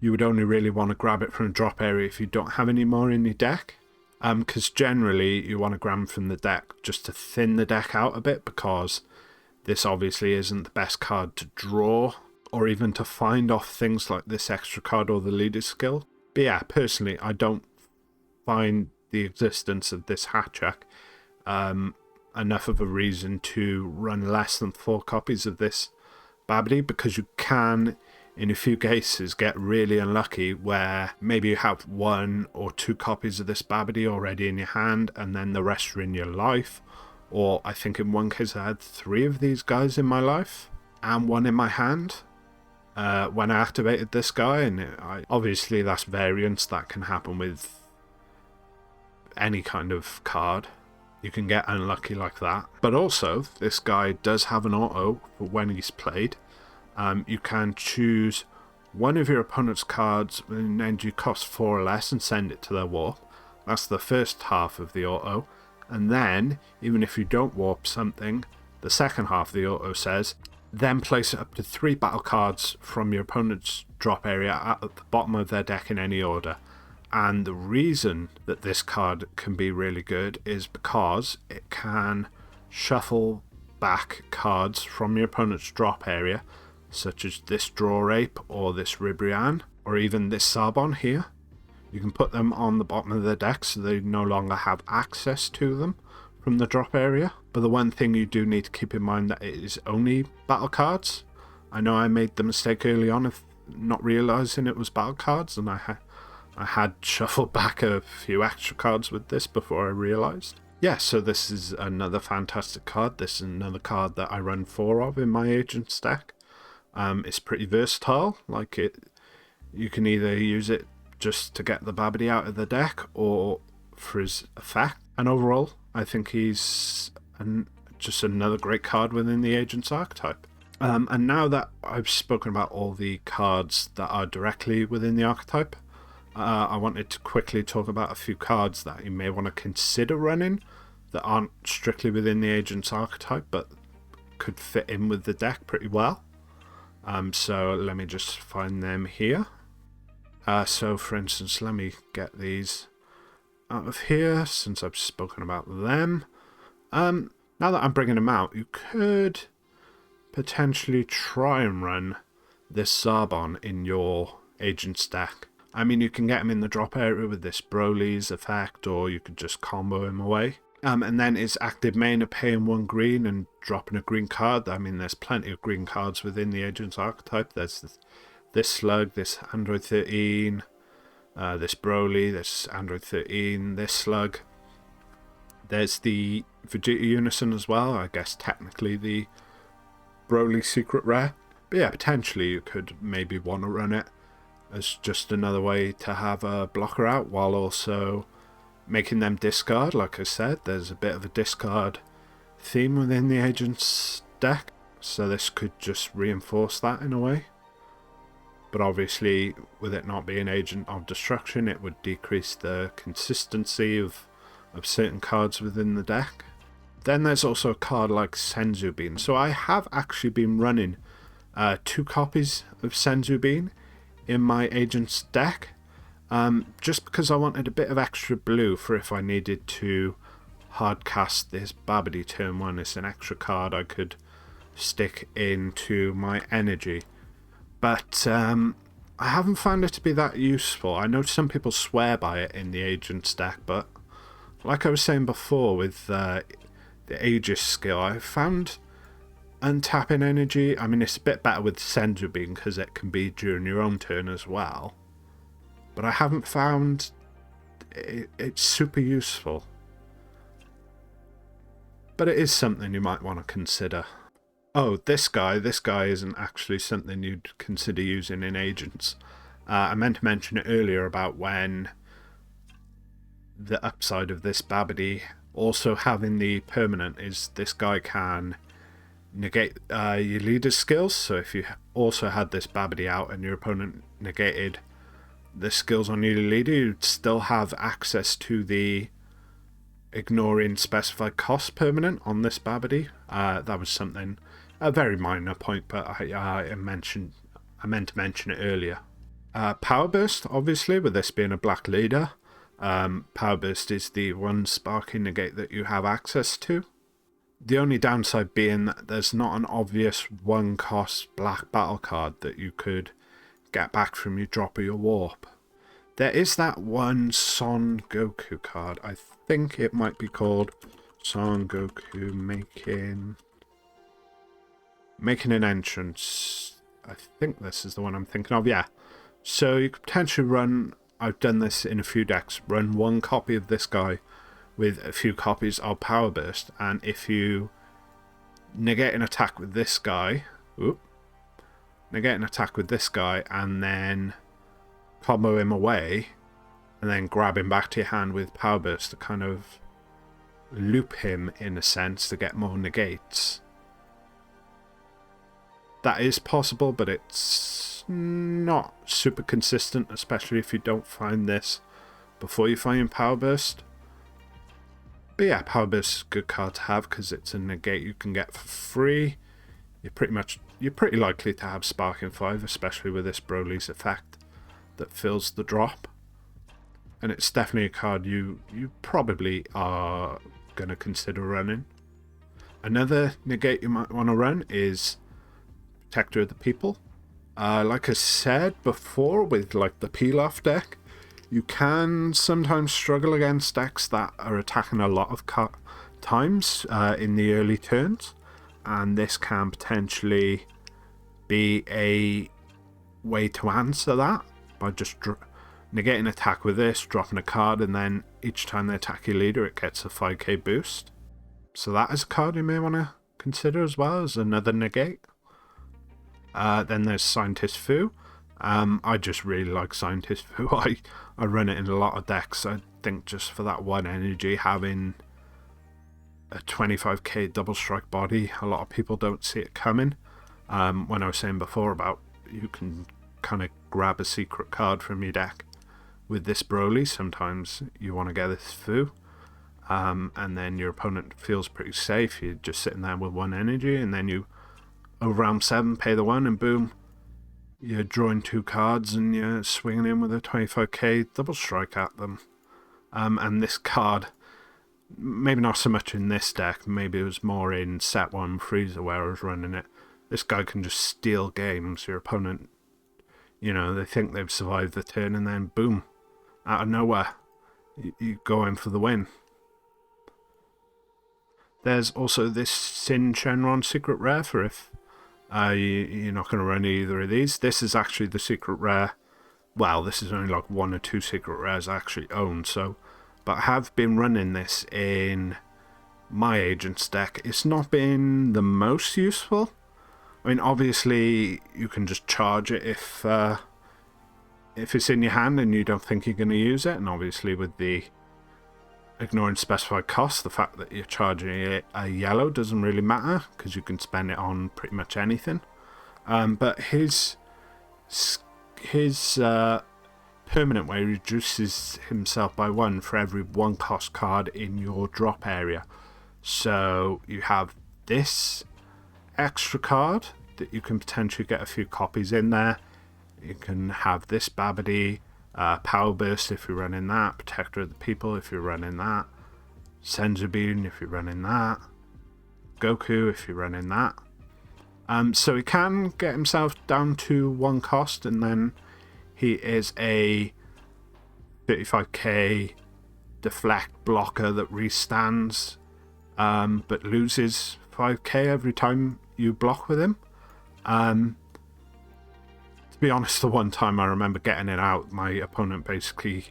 A: You would only really want to grab it from a drop area if you don't have any more in your deck. Because generally you want to grab them from the deck just to thin the deck out a bit, because this obviously isn't the best card to draw or even to find off things like this extra card or the leader skill. But yeah, personally I don't find the existence of this Hatchhyack enough of a reason to run less than 4 copies of this Babidi, because you can in a few cases get really unlucky where maybe you have 1 or 2 copies of this Babidi already in your hand and then the rest are in your life. Or I think in one case I had 3 of these guys in my life and 1 in my hand when I activated this guy, and obviously that's variance that can happen with any kind of card. You can get unlucky like that. But also this guy does have an auto for when he's played. You can choose 1 of your opponent's cards with an energy cost 4 or less and send it to their warp. That's the first half of the auto. And then, even if you don't warp something, the second half of the auto says, then place up to 3 battle cards from your opponent's drop area at the bottom of their deck in any order. And the reason that this card can be really good is because it can shuffle back cards from your opponent's drop area, such as this Draw Ape or this Ribrianne or even this Zarbon here. You can put them on the bottom of the deck so they no longer have access to them from the drop area. But the one thing you do need to keep in mind that it is only battle cards. I know I made the mistake early on of not realising it was battle cards, and I had shuffled back a few extra cards with this before I realised. Yeah, so this is another fantastic card. This is another card that I run 4 of in my agent's deck. It's pretty versatile. You can either use it just to get the Babidi out of the deck or for his effect. And overall, I think he's just another great card within the Agent's archetype. And now that I've spoken about all the cards that are directly within the archetype, I wanted to quickly talk about a few cards that you may want to consider running that aren't strictly within the Agent's archetype but could fit in with the deck pretty well. So let me just find them here. So for instance, let me get these out of here since I've spoken about them. Now that I'm bringing them out, you could potentially try and run this Zarbon in your agent's deck. I mean, you can get him in the drop area with this Broly's effect, or you could just combo him away. And then his active main of paying 1 green and dropping a green card. I mean, there's plenty of green cards within the Agent's archetype. There's this Slug, this Android 13, this Broly, this Android 13, this Slug. There's the Vegeta Unison as well, I guess technically the Broly secret rare. But yeah, potentially you could maybe want to run it as just another way to have a blocker out while also making them discard. Like I said, there's a bit of a discard theme within the agent's deck, so this could just reinforce that in a way. But obviously, with it not being Agent of Destruction, it would decrease the consistency of certain cards within the deck. Then there's also a card like Senzu Bean. So I have actually been running 2 copies of Senzu Bean in my Agent's deck, just because I wanted a bit of extra blue for if I needed to hardcast this Babidi turn 1. It's an extra card I could stick into my energy. But I haven't found it to be that useful. I know some people swear by it in the Agent's deck, but like I was saying before with the Aegis skill, I found untapping energy, I mean it's a bit better with Senzu Bean because it can be during your own turn as well. But I haven't found it's super useful. But it is something you might want to consider. Oh, this guy isn't actually something you'd consider using in Agents. I meant to mention it earlier about when the upside of this Babidi also having the permanent is this guy can negate your leader's skills. So if you also had this Babidi out and your opponent negated the skills on your leader, you'd still have access to the ignoring specified cost permanent on this Babidi. That was something, a very minor point, but I meant to mention it earlier. Power Burst, obviously, with this being a black leader. Power Burst is the one sparking negate that you have access to. The only downside being that there's not an obvious 1-cost black battle card that you could get back from your drop or your warp. There is that one Son Goku card. I think it might be called Son Goku making an entrance. I think this is the one I'm thinking of, yeah. So you could potentially run, I've done this in a few decks, run 1 copy of this guy with a few copies of Power Burst, and if you negate an attack with this guy, and then combo him away, and then grab him back to your hand with Power Burst to kind of loop him in a sense to get more negates. That is possible, but it's not super consistent, especially if you don't find this before you find Power Burst. But yeah, Power Burst is a good card to have because it's a negate you can get for free. You're pretty likely to have Sparking 5, especially with this Broly's effect that fills the drop. And it's definitely a card you probably are going to consider running. Another negate you might want to run is Protector of the People. Like I said before, with like the Peel-Off deck, you can sometimes struggle against decks that are attacking a lot of times in the early turns, and this can potentially be a way to answer that by just negating attack with this, dropping a card, and then each time they attack your leader it gets a 5k boost. So that is a card you may want to consider as well as another negate. Then there's Scientist Fu. I just really like Scientist Fu. I run it in a lot of decks. I think just for that one energy, having a 25k double strike body, a lot of people don't see it coming. When I was saying before about you can kind of grab a secret card from your deck with this Broly, sometimes you want to get this Fu, and then your opponent feels pretty safe. You're just sitting there with 1 energy, and then you over round 7 pay the 1, and boom, you're drawing 2 cards and you're swinging in with a 25k double strike at them. And this card, maybe not so much in this deck, maybe it was more in set 1 Freezer where I was running it. This guy can just steal games. Your opponent, they think they've survived the turn, and then boom, out of nowhere, you go in for the win. There's also this Sin Shenron secret rare for if you're not going to run either of these. This is actually the secret rare well, this is only like 1 or 2 secret rares I actually own, so, but I have been running this in my agent's deck. It's not been the most useful. I mean, obviously you can just charge it if it's in your hand and you don't think you're going to use it, and obviously with the ignoring specified cost, the fact that you're charging it a yellow doesn't really matter because you can spend it on pretty much anything. But his permanent way reduces himself by 1 for every 1 cost card in your drop area. So you have this extra card that you can potentially get a few copies in there. You can have this Babidi, Power Burst if you're running that, Protector of the People if you're running that, Senzu Bean if you're running that, Goku if you're running that. So he can get himself down to 1 cost, and then he is a 35k deflect blocker that restands, but loses 5k every time you block with him. To be honest, the one time I remember getting it out, my opponent basically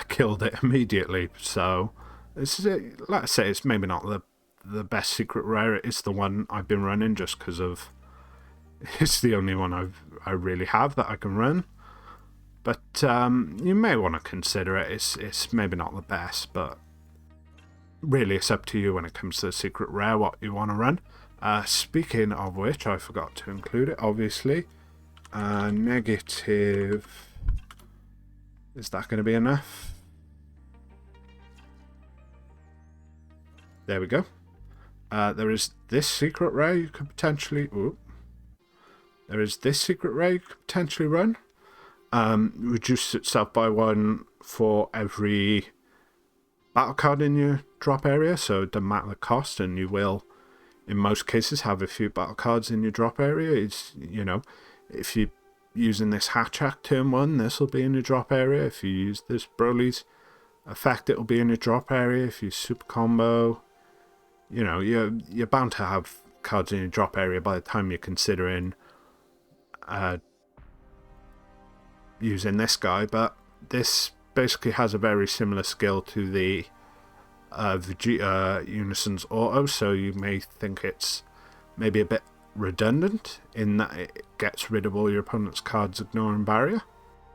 A: killed it immediately. So this is it. Like I say, it's maybe not the best secret rare. It's the one I've been running just because of it's the only one I really have that I can run. But you may want to consider it. It's maybe not the best, but really it's up to you when it comes to the secret rare what you want to run. Speaking of which, I forgot to include it, obviously. Negative. Is that going to be enough? There we go. There is this secret rare you could potentially. Ooh. There is this secret rare you could potentially run. Reduce itself by 1 for every battle card in your drop area, so it doesn't matter the cost, and you will, in most cases, have a few battle cards in your drop area. It's, you know, if you're using this Hatchhyack turn 1, this will be in your drop area. If you use this Broly's effect, it will be in your drop area. If you super combo, you know, you're bound to have cards in your drop area by the time you're considering using this guy. But this basically has a very similar skill to the Vegeta Unison's auto, so you may think it's maybe a bit redundant in that it gets rid of all your opponent's cards ignoring barrier.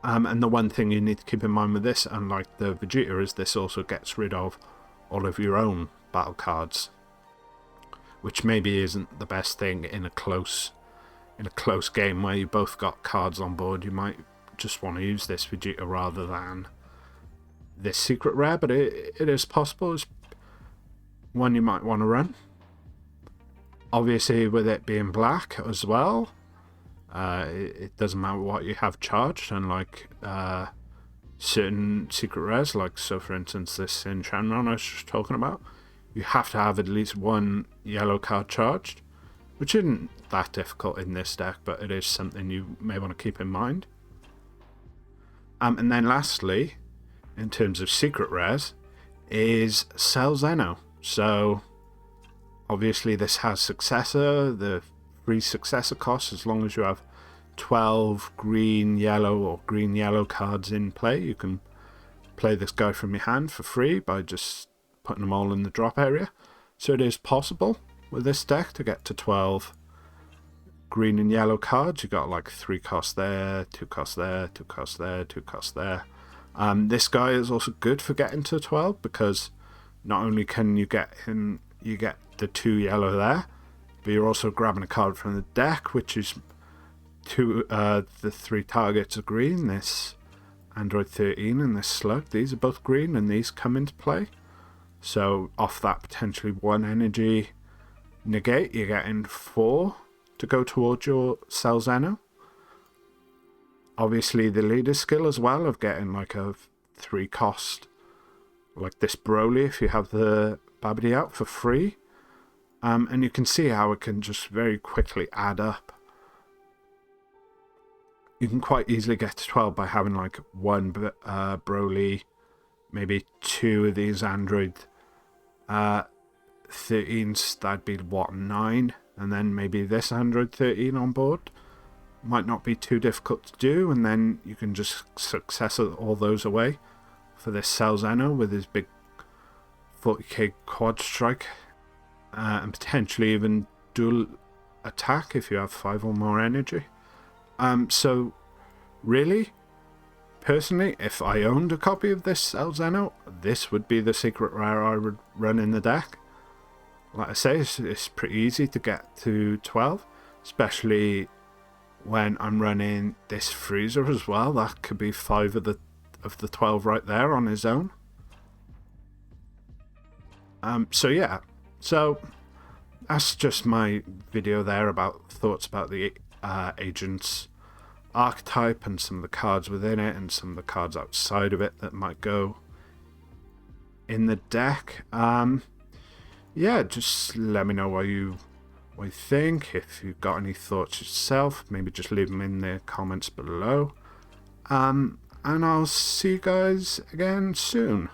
A: And the one thing you need to keep in mind with this, unlike the Vegeta, is this also gets rid of all of your own battle cards, which maybe isn't the best thing in a close game where you both got cards on board. You might just want to use this Vegeta rather than this secret rare, but it is possible. It's one you might want to run. Obviously, with it being black as well, it doesn't matter what you have charged, unlike certain secret rares, like, so for instance, this in Shenron I was just talking about, you have to have at least 1 yellow card charged, which isn't that difficult in this deck, but it is something you may want to keep in mind. And then lastly, in terms of secret rares, is Cell Xeno. So obviously this has successor, the free successor cost, as long as you have 12 green, yellow or green, yellow cards in play. You can play this guy from your hand for free by just putting them all in the drop area. So it is possible with this deck to get to 12 green and yellow cards. You got like 3 costs there, 2 costs there, 2 costs there, 2 costs there. This guy is also good for getting to 12 because not only can you get him, you get the 2 yellow there, but you're also grabbing a card from the deck, which is the 3 targets are green. This Android 13 and this Slug, these are both green, and these come into play. So off that potentially 1 energy negate, you're getting 4 to go towards your Cell Xeno. Obviously the leader skill as well of getting like a 3 cost, like this Broly if you have the Babidi out for free. And you can see how it can just very quickly add up. You can quite easily get to 12 by having like 1 Broly, maybe 2 of these Android 13s, that'd be what, 9, and then maybe this Android 13 on board. might not be too difficult to do, and then you can just success all those away for this Cell Xeno with his big 40k quad strike, and potentially even dual attack if you have 5 or more energy. So really, personally, if I owned a copy of this Cell Xeno, this would be the secret rare I would run in the deck. Like I say, it's pretty easy to get to 12, especially when I'm running this freezer as well. That could be 5 of the 12 right there on his own. So yeah, so that's just my video there about thoughts about the Agent's archetype and some of the cards within it and some of the cards outside of it that might go in the deck. Yeah, just let me know what you think. If you've got any thoughts yourself, maybe just leave them in the comments below. And I'll see you guys again soon.